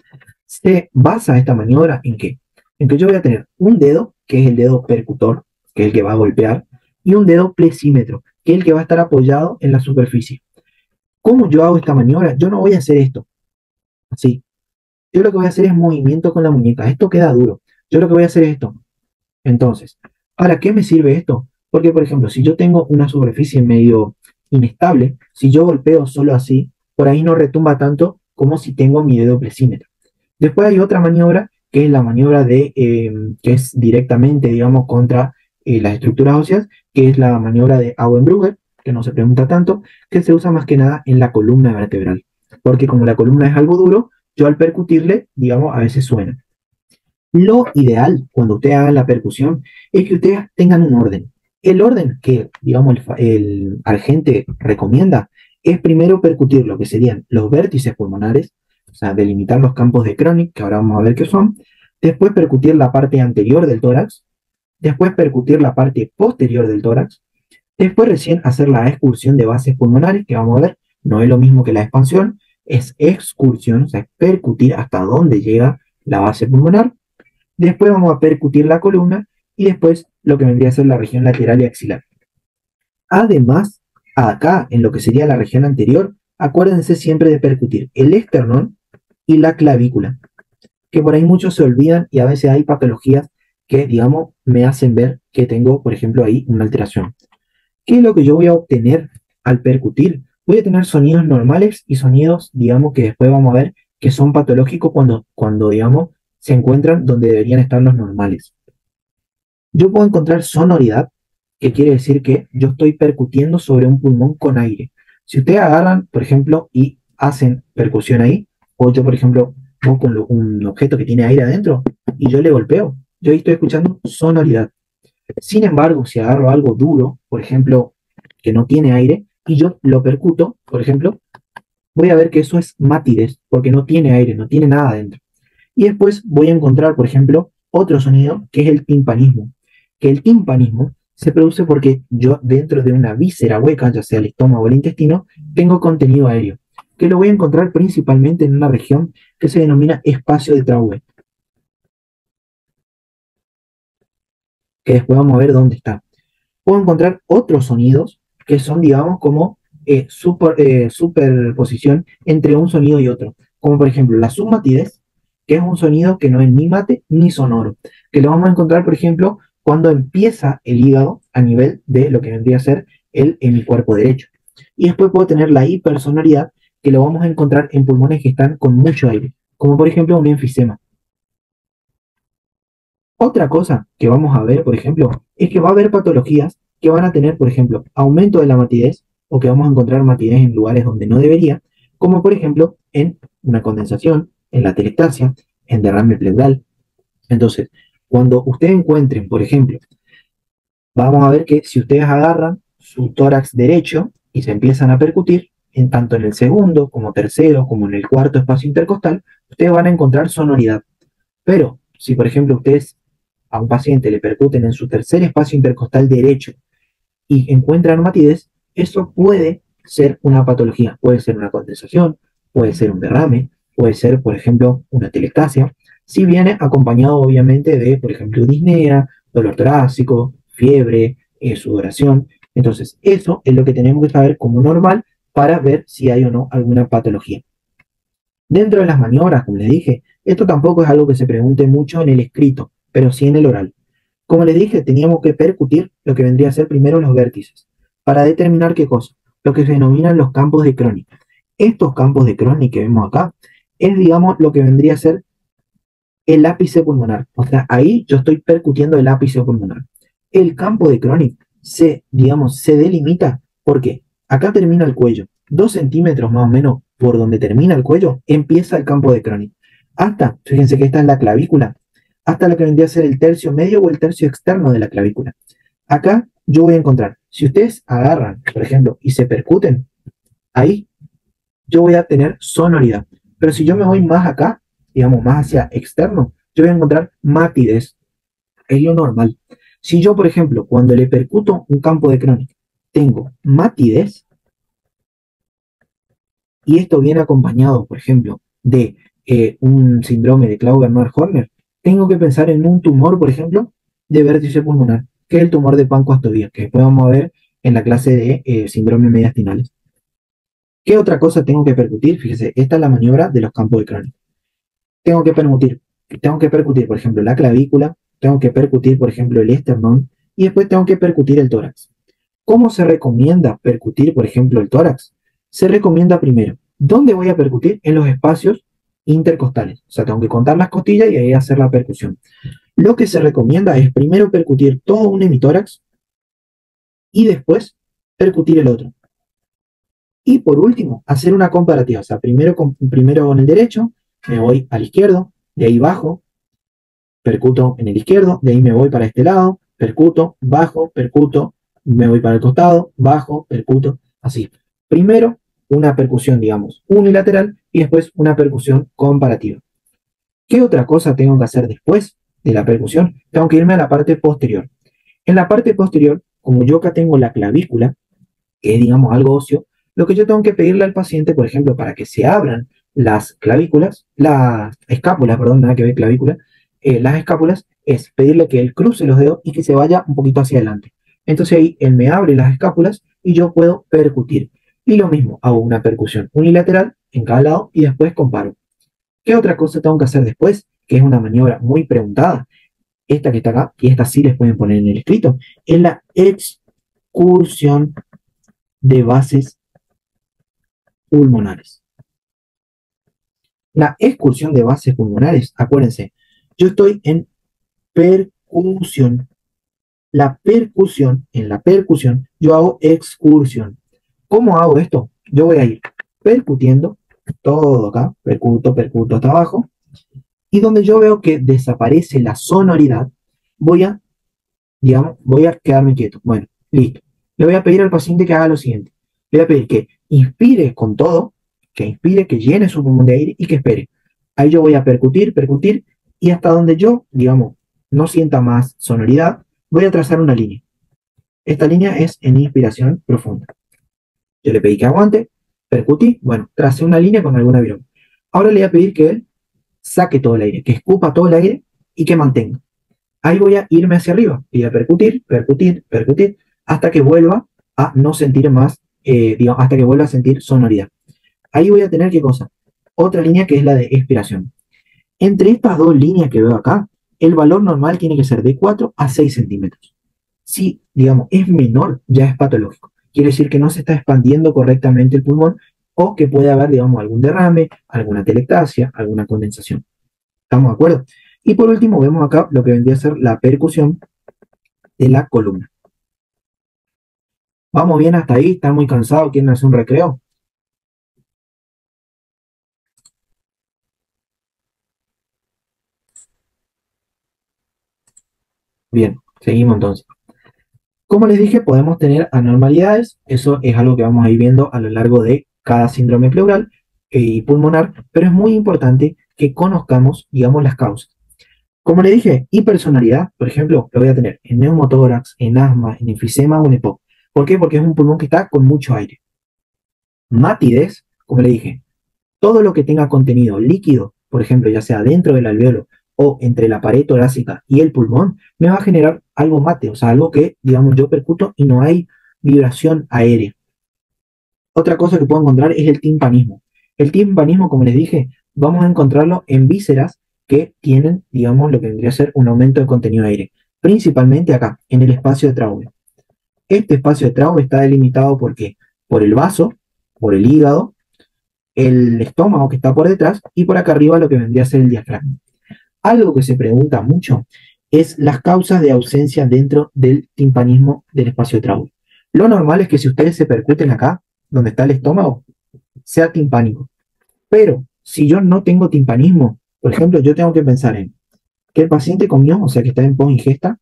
Se basa esta maniobra en qué? En que yo voy a tener un dedo, que es el dedo percutor, que es el que va a golpear, y un dedo plexímetro, que es el que va a estar apoyado en la superficie. ¿Cómo yo hago esta maniobra? Yo no voy a hacer esto, así. Yo lo que voy a hacer es movimiento con la muñeca. Esto queda duro. Yo lo que voy a hacer es esto. Entonces, ¿para qué me sirve esto? Porque, por ejemplo, si yo tengo una superficie medio inestable, si yo golpeo solo así, por ahí no retumba tanto como si tengo mi dedo plexímetro. Después hay otra maniobra, que es la maniobra que es directamente, digamos, contra las estructuras óseas, que es la maniobra de Auenbrugger, que no se pregunta tanto, que se usa más que nada en la columna vertebral. Porque como la columna es algo duro, yo al percutirle, digamos, a veces suena. Lo ideal cuando ustedes hagan la percusión es que ustedes tengan un orden. El orden que, digamos, el agente recomienda es primero percutir lo que serían los vértices pulmonares, o sea, delimitar los campos de Chronic, que ahora vamos a ver qué son, después percutir la parte anterior del tórax, después percutir la parte posterior del tórax, después recién hacer la excursión de bases pulmonares, que vamos a ver, no es lo mismo que la expansión, es excursión, o sea, es percutir hasta dónde llega la base pulmonar, después vamos a percutir la columna y después lo que vendría a ser la región lateral y axilar. Además, acá en lo que sería la región anterior, acuérdense siempre de percutir el esternón y la clavícula, que por ahí muchos se olvidan y a veces hay patologías que, digamos, me hacen ver que tengo, por ejemplo, ahí una alteración. ¿Qué es lo que yo voy a obtener al percutir? Voy a tener sonidos normales y sonidos, digamos, que después vamos a ver que son patológicos cuando digamos, se encuentran donde deberían estar los normales. Yo puedo encontrar sonoridad, que quiere decir que yo estoy percutiendo sobre un pulmón con aire. Si ustedes agarran, por ejemplo, y hacen percusión ahí, o yo, por ejemplo, pongo con un objeto que tiene aire adentro y yo le golpeo, yo ahí estoy escuchando sonoridad. Sin embargo, si agarro algo duro, por ejemplo, que no tiene aire, y yo lo percuto, por ejemplo, voy a ver que eso es matidez, porque no tiene aire, no tiene nada adentro. Y después voy a encontrar, por ejemplo, otro sonido que es el timpanismo. Que el timpanismo se produce porque yo dentro de una víscera hueca, ya sea el estómago o el intestino, tengo contenido aéreo, que lo voy a encontrar principalmente en una región que se denomina espacio de Traube, que después vamos a ver dónde está. Puedo encontrar otros sonidos que son, digamos, como superposición entre un sonido y otro, como por ejemplo la submatidez, que es un sonido que no es ni mate ni sonoro, que lo vamos a encontrar, por ejemplo, cuando empieza el hígado a nivel de lo que vendría a ser el hemicuerpo derecho. Y después puedo tener la hipersonoridad, que lo vamos a encontrar en pulmones que están con mucho aire, como por ejemplo un enfisema. Otra cosa que vamos a ver, por ejemplo, es que va a haber patologías que van a tener, por ejemplo, aumento de la matidez, o que vamos a encontrar matidez en lugares donde no debería, como por ejemplo en una condensación, en la telectasia, en derrame pleural. Entonces, cuando ustedes encuentren, por ejemplo, vamos a ver que si ustedes agarran su tórax derecho y se empiezan a percutir, en tanto en el segundo, como tercero, como en el cuarto espacio intercostal, ustedes van a encontrar sonoridad. Pero si, por ejemplo, ustedes a un paciente le percuten en su tercer espacio intercostal derecho y encuentran matidez, eso puede ser una patología, puede ser una condensación, puede ser un derrame, puede ser, por ejemplo, una telectasia, si viene acompañado obviamente de, por ejemplo, disnea, dolor torácico, fiebre, sudoración. Entonces, eso es lo que tenemos que saber como normal para ver si hay o no alguna patología. Dentro de las maniobras, como les dije, esto tampoco es algo que se pregunte mucho en el escrito, pero sí en el oral. Como les dije, teníamos que percutir lo que vendría a ser primero los vértices, para determinar qué cosa, lo que se denominan los campos de Crohn. Estos campos de Crohn que vemos acá, es digamos lo que vendría a ser el ápice pulmonar. O sea, ahí yo estoy percutiendo el ápice pulmonar. El campo de Crohn digamos, se delimita porque acá termina el cuello, 2 centímetros más o menos por donde termina el cuello, empieza el campo de Crohn. Hasta, fíjense que esta es la clavícula, hasta lo que vendría a ser el tercio medio o el tercio externo de la clavícula. Acá yo voy a encontrar, si ustedes agarran, por ejemplo, y se percuten, ahí yo voy a tener sonoridad. Pero si yo me voy más acá, digamos, más hacia externo, yo voy a encontrar matidez. Es lo normal. Si yo, por ejemplo, cuando le percuto un campo de Crohn, tengo matidez, y esto viene acompañado, por ejemplo, de un síndrome de Klauber-Horner, tengo que pensar en un tumor, por ejemplo, de vértice pulmonar, que es el tumor de Pancoastodía, que después vamos a ver en la clase de síndrome mediastinales. ¿Qué otra cosa tengo que percutir? Fíjese, esta es la maniobra de los campos de Crohn. Tengo que percutir, por ejemplo, la clavícula, tengo que percutir, por ejemplo, el esternón, y después tengo que percutir el tórax. ¿Cómo se recomienda percutir, por ejemplo, el tórax? Se recomienda primero, ¿dónde voy a percutir? En los espacios intercostales. O sea, tengo que contar las costillas y ahí hacer la percusión. Lo que se recomienda es primero percutir todo un hemitórax y después percutir el otro. Y por último, hacer una comparativa. O sea, primero con el derecho, me voy al izquierdo, de ahí bajo, percuto en el izquierdo, de ahí me voy para este lado, percuto, bajo, percuto, me voy para el costado, bajo, percuto, así. Primero, una percusión, digamos, unilateral y después una percusión comparativa. ¿Qué otra cosa tengo que hacer después de la percusión? Tengo que irme a la parte posterior. En la parte posterior, como yo acá tengo la clavícula, que es, digamos, algo óseo, lo que yo tengo que pedirle al paciente, por ejemplo, para que se abran las clavículas, las escápulas, perdón, nada que ver clavícula, las escápulas, es pedirle que él cruce los dedos y que se vaya un poquito hacia adelante. Entonces ahí él me abre las escápulas y yo puedo percutir. Y lo mismo, hago una percusión unilateral en cada lado y después comparo. ¿Qué otra cosa tengo que hacer después? Que es una maniobra muy preguntada. Esta que está acá, y esta sí les pueden poner en el escrito, es la excursión de vasos pulmonares. La excursión de vasos pulmonares, acuérdense, yo estoy en percusión. En la percusión, yo hago excursión. ¿Cómo hago esto? Yo voy a ir percutiendo todo acá, percuto hasta abajo, y donde yo veo que desaparece la sonoridad, voy a quedarme quieto. Bueno, listo. Le voy a pedir al paciente que haga lo siguiente. Le voy a pedir que inspire con todo, que inspire, que llene su pulmón de aire y que espere. Ahí yo voy a percutir, y hasta donde yo, digamos, no sienta más sonoridad, voy a trazar una línea. Esta línea es en inspiración profunda. Yo le pedí que aguante, percutí, bueno, tracé una línea con alguna viroma. Ahora le voy a pedir que él saque todo el aire, que escupa todo el aire y que mantenga. Ahí voy a irme hacia arriba y a percutir, hasta que vuelva a no sentir más, hasta que vuelva a sentir sonoridad. Ahí voy a tener, ¿qué cosa? Otra línea que es la de expiración. Entre estas dos líneas que veo acá, el valor normal tiene que ser de 4 a 6 centímetros. Si, digamos, es menor, ya es patológico. Quiere decir que no se está expandiendo correctamente el pulmón o que puede haber, digamos, algún derrame, alguna telectasia, alguna condensación. ¿Estamos de acuerdo? Y por último, vemos acá lo que vendría a ser la percusión de la columna. ¿Vamos bien hasta ahí? ¿Están muy cansados? ¿Quieren hacer un recreo? Bien, seguimos entonces. Como les dije, podemos tener anormalidades. Eso es algo que vamos a ir viendo a lo largo de cada síndrome pleural y pulmonar, pero es muy importante que conozcamos, digamos, las causas. Como le dije, hipersonalidad, por ejemplo, lo voy a tener en neumotórax, en asma, en enfisema o en EPOC. ¿Por qué? Porque es un pulmón que está con mucho aire. Matidez, como le dije, todo lo que tenga contenido líquido, por ejemplo, ya sea dentro del alveolo o entre la pared torácica y el pulmón, me va a generar algo mate, o sea, algo que, digamos, yo percuto y no hay vibración aérea. Otra cosa que puedo encontrar es el timpanismo. El timpanismo, como les dije, vamos a encontrarlo en vísceras que tienen, digamos, lo que vendría a ser un aumento de contenido de aire, principalmente acá, en el espacio de Traube. Este espacio de Traube está delimitado ¿por qué? Por el vaso, por el hígado, el estómago que está por detrás y por acá arriba lo que vendría a ser el diafragma. Algo que se pregunta mucho es las causas de ausencia dentro del timpanismo del espacio de Traube. Lo normal es que si ustedes se percuten acá, donde está el estómago, sea timpánico. Pero si yo no tengo timpanismo, por ejemplo, yo tengo que pensar en que el paciente comió, o sea que está en post-ingesta,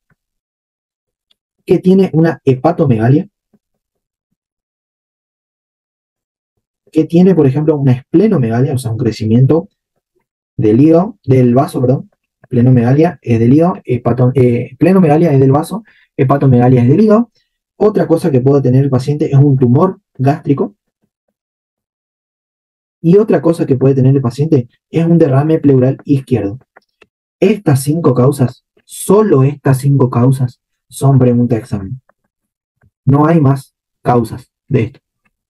que tiene una hepatomegalia, que tiene, por ejemplo, una esplenomegalia, o sea, un crecimiento del hígado, del vaso, perdón. Esplenomegalia es del hígado, esplenomegalia es del vaso, hepatomegalia es del hígado. Otra cosa que puede tener el paciente es un tumor gástrico. Y otra cosa que puede tener el paciente es un derrame pleural izquierdo. Estas 5 causas, solo estas 5 causas, son pregunta de examen. No hay más causas de esto.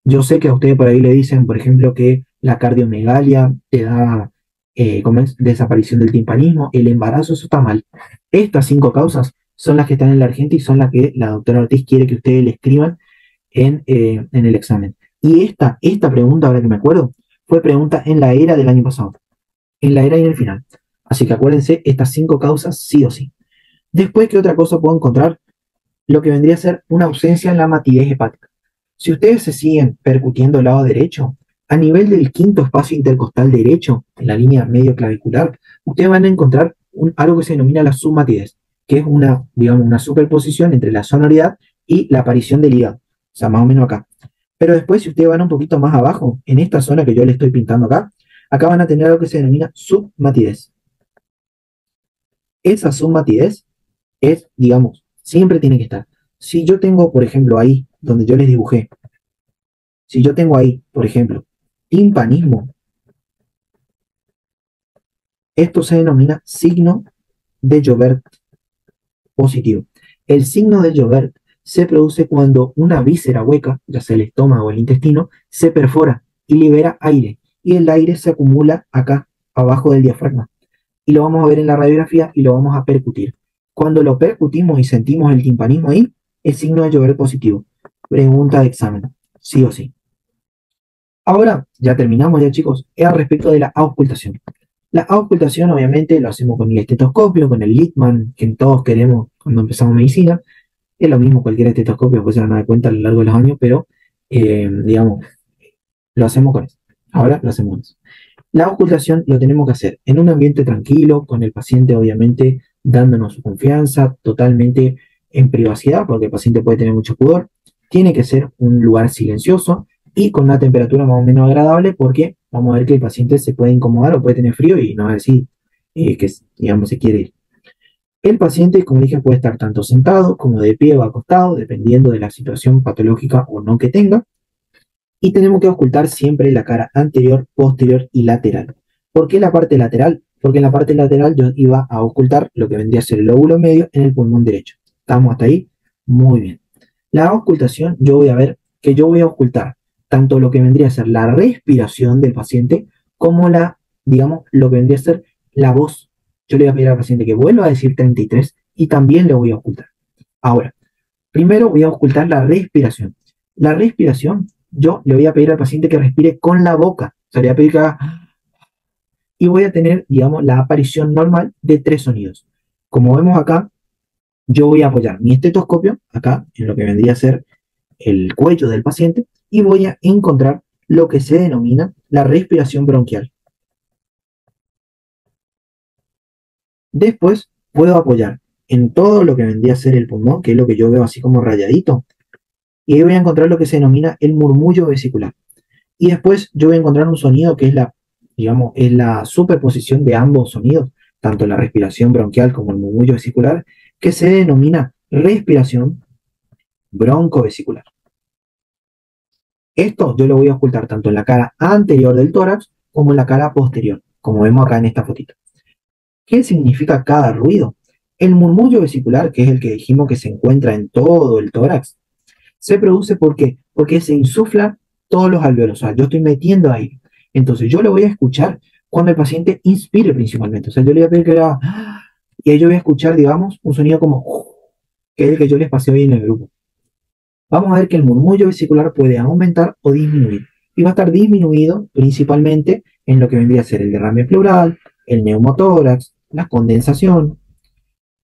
Yo sé que a ustedes por ahí le dicen, por ejemplo, que la cardiomegalia te da desaparición del timpanismo, el embarazo, eso está mal. Estas 5 causas son las que están en la Argentina y son las que la doctora Ortiz quiere que ustedes le escriban en el examen. Y esta pregunta, ahora que me acuerdo, fue pregunta en la ERA del año pasado. En la ERA y en el final. Así que acuérdense, estas 5 causas sí o sí. Después, ¿qué otra cosa puedo encontrar? Lo que vendría a ser una ausencia en la matidez hepática. Si ustedes se siguen percutiendo el lado derecho, a nivel del quinto espacio intercostal derecho, en la línea medio clavicular, ustedes van a encontrar algo que se denomina la submatidez, que es una, digamos, una superposición entre la sonoridad y la aparición del hígado. O sea, más o menos acá. Pero después, si ustedes van un poquito más abajo, en esta zona que yo le estoy pintando acá, acá van a tener algo que se denomina submatidez. Esa submatidez es, digamos, siempre tiene que estar. Si yo tengo, por ejemplo, ahí, donde yo les dibujé, si yo tengo ahí, por ejemplo, timpanismo, esto se denomina signo de Joubert positivo. El signo de Joubert se produce cuando una víscera hueca, ya sea el estómago o el intestino, se perfora y libera aire. Y el aire se acumula acá, abajo del diafragma. Y lo vamos a ver en la radiografía y lo vamos a percutir. Cuando lo percutimos y sentimos el timpanismo ahí, es signo de Joubert positivo. Pregunta de examen, sí o sí. Ahora, ya terminamos ya chicos, es al respecto de la auscultación. La auscultación obviamente lo hacemos con el estetoscopio, con el Littmann, que todos queremos cuando empezamos medicina. Es lo mismo cualquier estetoscopio, pues se van a dar cuenta a lo largo de los años, pero digamos, lo hacemos con eso. Ahora lo hacemos con eso. La auscultación lo tenemos que hacer en un ambiente tranquilo, con el paciente obviamente dándonos su confianza, totalmente en privacidad, porque el paciente puede tener mucho pudor. Tiene que ser un lugar silencioso y con una temperatura más o menos agradable, porque vamos a ver que el paciente se puede incomodar o puede tener frío y no va a decir que, digamos, se quiere ir. El paciente, como dije, puede estar tanto sentado como de pie o acostado, dependiendo de la situación patológica o no que tenga. Y tenemos que ocultar siempre la cara anterior, posterior y lateral. ¿Por qué la parte lateral? Porque en la parte lateral yo iba a ocultar lo que vendría a ser el lóbulo medio en el pulmón derecho. ¿Estamos hasta ahí? Muy bien. La ocultación, yo voy a ver que yo voy a ocultar tanto lo que vendría a ser la respiración del paciente como la, digamos, lo que vendría a ser la voz. Yo le voy a pedir al paciente que vuelva a decir 33 y también le voy a ocultar. Ahora, primero voy a ocultar la respiración. La respiración, yo le voy a pedir al paciente que respire con la boca. O sea, le voy a pedir que haga... Y voy a tener, digamos, la aparición normal de 3 sonidos. Como vemos acá, yo voy a apoyar mi estetoscopio acá, en lo que vendría a ser el cuello del paciente, y voy a encontrar lo que se denomina la respiración bronquial. Después puedo apoyar en todo lo que vendría a ser el pulmón, que es lo que yo veo así como rayadito, y ahí voy a encontrar lo que se denomina el murmullo vesicular. Y después yo voy a encontrar un sonido que es la, digamos, es la superposición de ambos sonidos, tanto la respiración bronquial como el murmullo vesicular, que se denomina respiración broncovesicular. Esto yo lo voy a ocultar tanto en la cara anterior del tórax como en la cara posterior, como vemos acá en esta fotito. ¿Qué significa cada ruido? El murmullo vesicular, que es el que dijimos que se encuentra en todo el tórax, se produce porque se insuflan todos los alvéolos. O sea, yo estoy metiendo aire. Entonces yo lo voy a escuchar cuando el paciente inspire principalmente. O sea, yo le voy a pedir que haga... Y ahí yo voy a escuchar, digamos, un sonido como... que es el que yo les pasé hoy en el grupo. Vamos a ver que el murmullo vesicular puede aumentar o disminuir. Y va a estar disminuido principalmente en lo que vendría a ser el derrame pleural, el neumotórax, la condensación.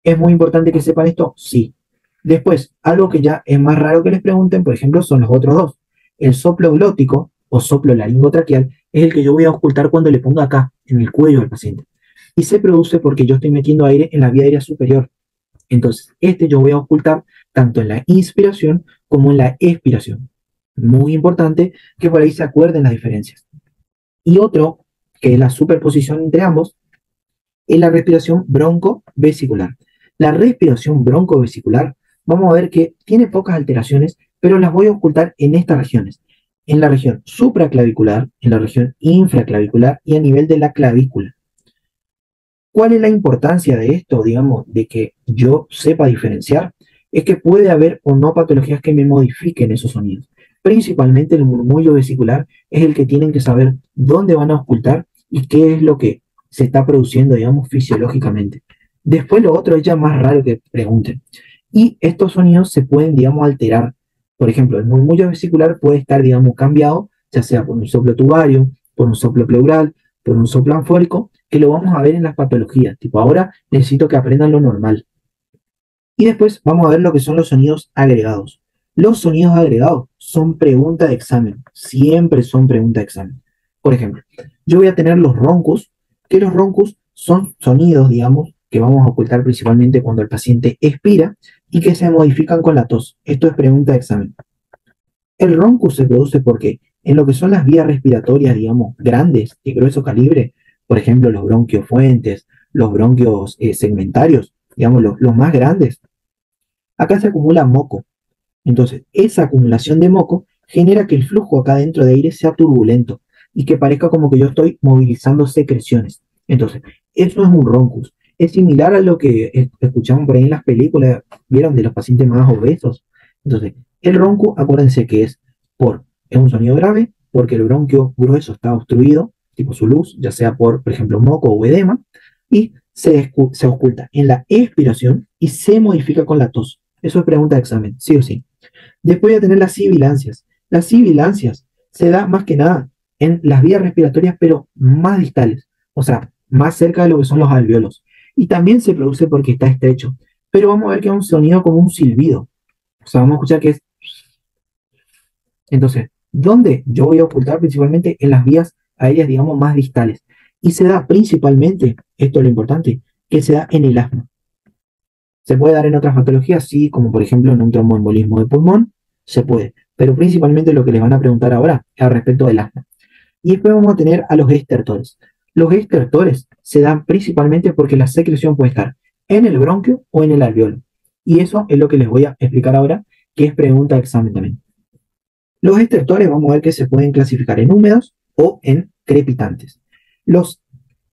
¿Es muy importante que sepan esto? Sí. Después, algo que ya es más raro que les pregunten, por ejemplo, son los otros dos. El soplo glótico o soplo laringotraqueal es el que yo voy a ocultar cuando le ponga acá, en el cuello del paciente. Y se produce porque yo estoy metiendo aire en la vía aérea superior. Entonces, este yo voy a ocultar tanto en la inspiración como en la expiración. Muy importante que por ahí se acuerden las diferencias. Y otro, que es la superposición entre ambos, es la respiración broncovesicular. La respiración broncovesicular, vamos a ver que tiene pocas alteraciones, pero las voy a ocultar en estas regiones. En la región supraclavicular, en la región infraclavicular y a nivel de la clavícula. ¿Cuál es la importancia de esto, digamos, de que yo sepa diferenciar? Es que puede haber o no patologías que me modifiquen esos sonidos. Principalmente el murmullo vesicular es el que tienen que saber dónde van a ocultar y qué es lo que se está produciendo, digamos, fisiológicamente. Después lo otro es ya más raro que pregunten. Y estos sonidos se pueden, digamos, alterar. Por ejemplo, el murmullo vesicular puede estar, digamos, cambiado, ya sea por un soplo tubario, por un soplo pleural, por un soplo anfórico, que lo vamos a ver en las patologías. Tipo, ahora necesito que aprendan lo normal. Y después vamos a ver lo que son los sonidos agregados. Los sonidos agregados son pregunta de examen. Siempre son pregunta de examen. Por ejemplo, yo voy a tener los roncos, que los roncos son sonidos, digamos, que vamos a ocultar principalmente cuando el paciente expira y que se modifican con la tos. Esto es pregunta de examen. El ronco se produce porque en lo que son las vías respiratorias, digamos, grandes, de grueso calibre, por ejemplo, los bronquios fuentes, los bronquios segmentarios, digamos, los más grandes, acá se acumula moco. Entonces, esa acumulación de moco genera que el flujo acá dentro de aire sea turbulento y que parezca como que yo estoy movilizando secreciones. Entonces, eso es un roncus. Es similar a lo que escuchamos por ahí en las películas, vieron, de los pacientes más obesos. Entonces, el ronco, acuérdense que es un sonido grave porque el bronquio grueso está obstruido, tipo su luz, ya sea por ejemplo, moco o edema, y se oculta en la expiración y se modifica con la tos. Eso es pregunta de examen, sí o sí. Después voy a tener las sibilancias. Las sibilancias se da más que nada en las vías respiratorias, pero más distales, o sea, más cerca de lo que son los alvéolos. Y también se produce porque está estrecho. Pero vamos a ver que es un sonido como un silbido. O sea, vamos a escuchar que es... Entonces, ¿dónde yo voy a ocultar? Principalmente en las vías aéreas, digamos, más distales. Y se da principalmente, esto es lo importante, que se da en el asma. Se puede dar en otras patologías, sí, como por ejemplo en un tromboembolismo de pulmón, se puede. Pero principalmente lo que les van a preguntar ahora es al respecto del asma. Y después vamos a tener a los estertores. Los estertores se dan principalmente porque la secreción puede estar en el bronquio o en el alveolo. Y eso es lo que les voy a explicar ahora, que es pregunta de examen también. Los estertores vamos a ver que se pueden clasificar en húmedos o en crepitantes. Los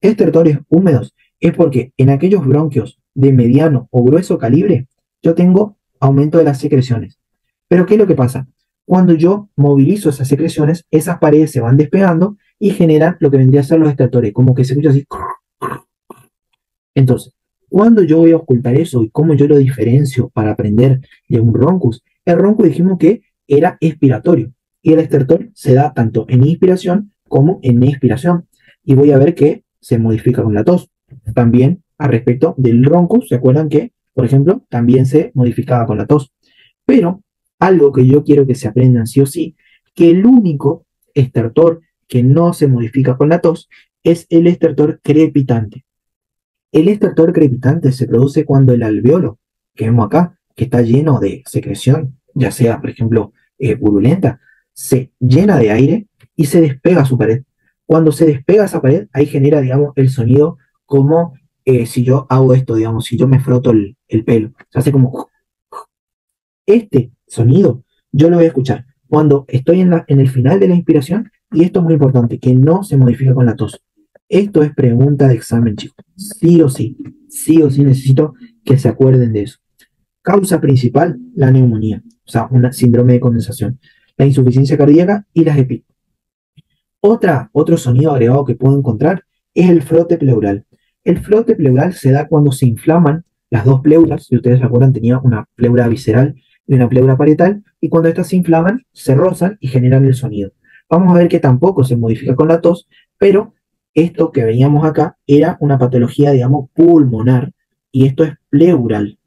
estertores húmedos es porque en aquellos bronquios de mediano o grueso calibre yo tengo aumento de las secreciones. Pero ¿qué es lo que pasa? Cuando yo movilizo esas secreciones, esas paredes se van despegando y generan lo que vendría a ser los estertores, como que se escucha así. Entonces, cuando yo voy a ocultar eso y cómo yo lo diferencio para aprender de un roncus, el roncus dijimos que era expiratorio y el estertor se da tanto en inspiración como en expiración. Y voy a ver que se modifica con la tos. También a respecto del roncus, ¿se acuerdan que, por ejemplo, también se modificaba con la tos? Pero algo que yo quiero que se aprendan sí o sí, que el único estertor que no se modifica con la tos es el estertor crepitante. El estertor crepitante se produce cuando el alveolo, que vemos acá, que está lleno de secreción, ya sea, por ejemplo, purulenta, se llena de aire y se despega su pared. Cuando se despega esa pared, ahí genera, digamos, el sonido como si yo hago esto, digamos, si yo me froto el pelo. Se hace como este sonido, yo lo voy a escuchar cuando estoy en el final de la inspiración, y esto es muy importante, que no se modifica con la tos. Esto es pregunta de examen, chicos. Sí o sí necesito que se acuerden de eso. Causa principal, la neumonía, o sea, un síndrome de condensación, la insuficiencia cardíaca y las EPI. Otro sonido agregado que puedo encontrar es el frote pleural. El frote pleural se da cuando se inflaman las dos pleuras. Si ustedes recuerdan, tenía una pleura visceral y una pleura parietal, y cuando estas se inflaman, se rozan y generan el sonido. Vamos a ver que tampoco se modifica con la tos, pero esto que veíamos acá era una patología, digamos, pulmonar, y esto es pleural.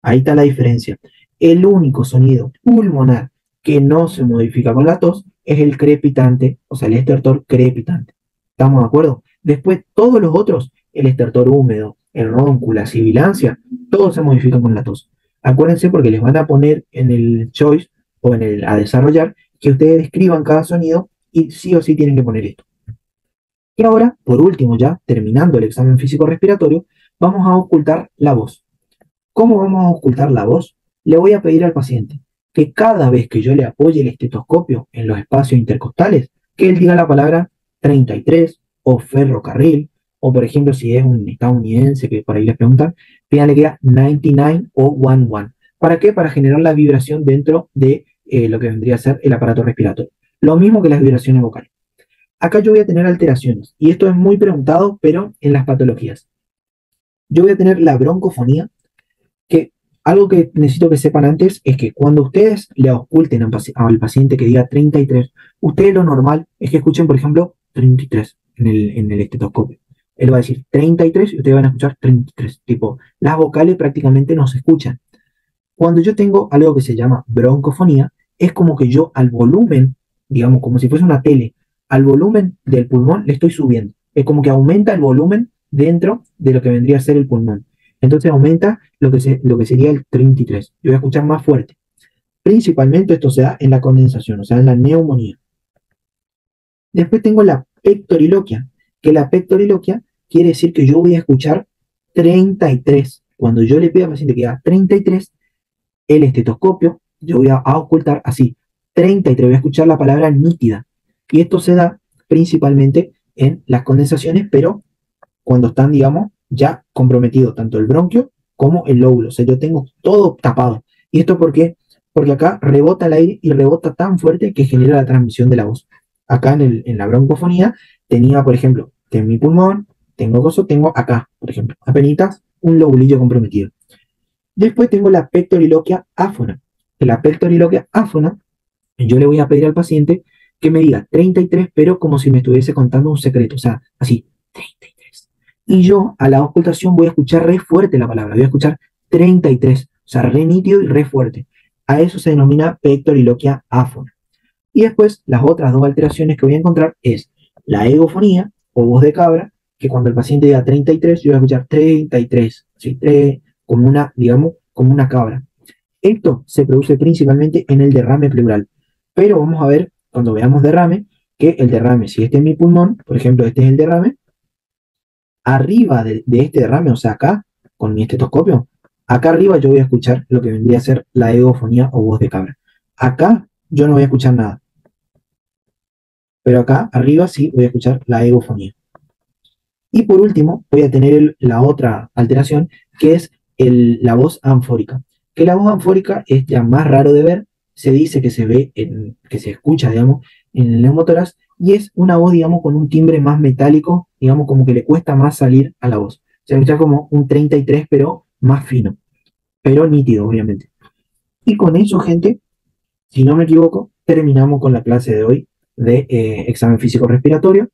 Ahí está la diferencia. El único sonido pulmonar que no se modifica con la tos es el crepitante, o sea, el estertor crepitante. ¿Estamos de acuerdo? Después, todos los otros, el estertor húmedo, el ronco, la sibilancia, todos se modifican con la tos. Acuérdense porque les van a poner en el choice o en el a desarrollar que ustedes describan cada sonido y sí o sí tienen que poner esto. Y ahora, por último, ya terminando el examen físico respiratorio, vamos a ocultar la voz. ¿Cómo vamos a ocultar la voz? Le voy a pedir al paciente que cada vez que yo le apoye el estetoscopio en los espacios intercostales, que él diga la palabra 33 o ferrocarril, o por ejemplo, si es un estadounidense que por ahí les preguntan, pídanle que diga 99 o 11. ¿Para qué? Para generar la vibración dentro de lo que vendría a ser el aparato respiratorio. Lo mismo que las vibraciones vocales. Acá yo voy a tener alteraciones, y esto es muy preguntado, pero en las patologías. Yo voy a tener la broncofonía, que algo que necesito que sepan antes es que cuando ustedes le oculten al paciente que diga 33, ustedes lo normal es que escuchen, por ejemplo, 33 en el estetoscopio. Él va a decir 33 y ustedes van a escuchar 33. Tipo, las vocales prácticamente no se escuchan. Cuando yo tengo algo que se llama broncofonía, es como que yo al volumen, digamos, como si fuese una tele, al volumen del pulmón le estoy subiendo. Es como que aumenta el volumen dentro de lo que vendría a ser el pulmón. Entonces aumenta lo que sería el 33. Yo voy a escuchar más fuerte. Principalmente esto se da en la condensación, o sea, en la neumonía. Después tengo la pectoriloquia, que la pectoriloquia quiere decir que yo voy a escuchar 33. Cuando yo le pido al paciente que haga 33, el estetoscopio, yo voy a ocultar así, 33, voy a escuchar la palabra nítida. Y esto se da principalmente en las condensaciones, pero cuando están, digamos, ya comprometido tanto el bronquio como el lóbulo. O sea, yo tengo todo tapado. ¿Y esto por qué? Porque acá rebota el aire y rebota tan fuerte que genera la transmisión de la voz. Acá en la broncofonía tenía, por ejemplo, en mi pulmón, tengo acá, por ejemplo, apenitas un lobulillo comprometido. Después tengo la pectoriloquia áfona. En la pectoriloquia áfona, yo le voy a pedir al paciente que me diga 33, pero como si me estuviese contando un secreto. O sea, así, 33. Y yo a la ocultación voy a escuchar re fuerte la palabra, voy a escuchar 33, o sea, re nítido y re fuerte. A eso se denomina pectoriloquia áfona. Y después, las otras dos alteraciones que voy a encontrar es la egofonía o voz de cabra, que cuando el paciente diga 33, yo voy a escuchar 33, ¿sí? Como una, digamos, como una cabra. Esto se produce principalmente en el derrame pleural, pero vamos a ver cuando veamos derrame, que el derrame, si este es mi pulmón, por ejemplo, este es el derrame, arriba de este derrame, o sea, acá, con mi estetoscopio, acá arriba yo voy a escuchar lo que vendría a ser la egofonía o voz de cabra. Acá yo no voy a escuchar nada, pero acá arriba sí voy a escuchar la egofonía. Y por último, voy a tener la otra alteración, que es la voz anfórica. Que la voz anfórica es ya más raro de ver, se dice que se ve, que se escucha, digamos, en el neumotórax, y es una voz, digamos, con un timbre más metálico, digamos, como que le cuesta más salir a la voz. Se escucha como un 33, pero más fino, pero nítido, obviamente. Y con eso, gente, si no me equivoco, terminamos con la clase de hoy de examen físico respiratorio.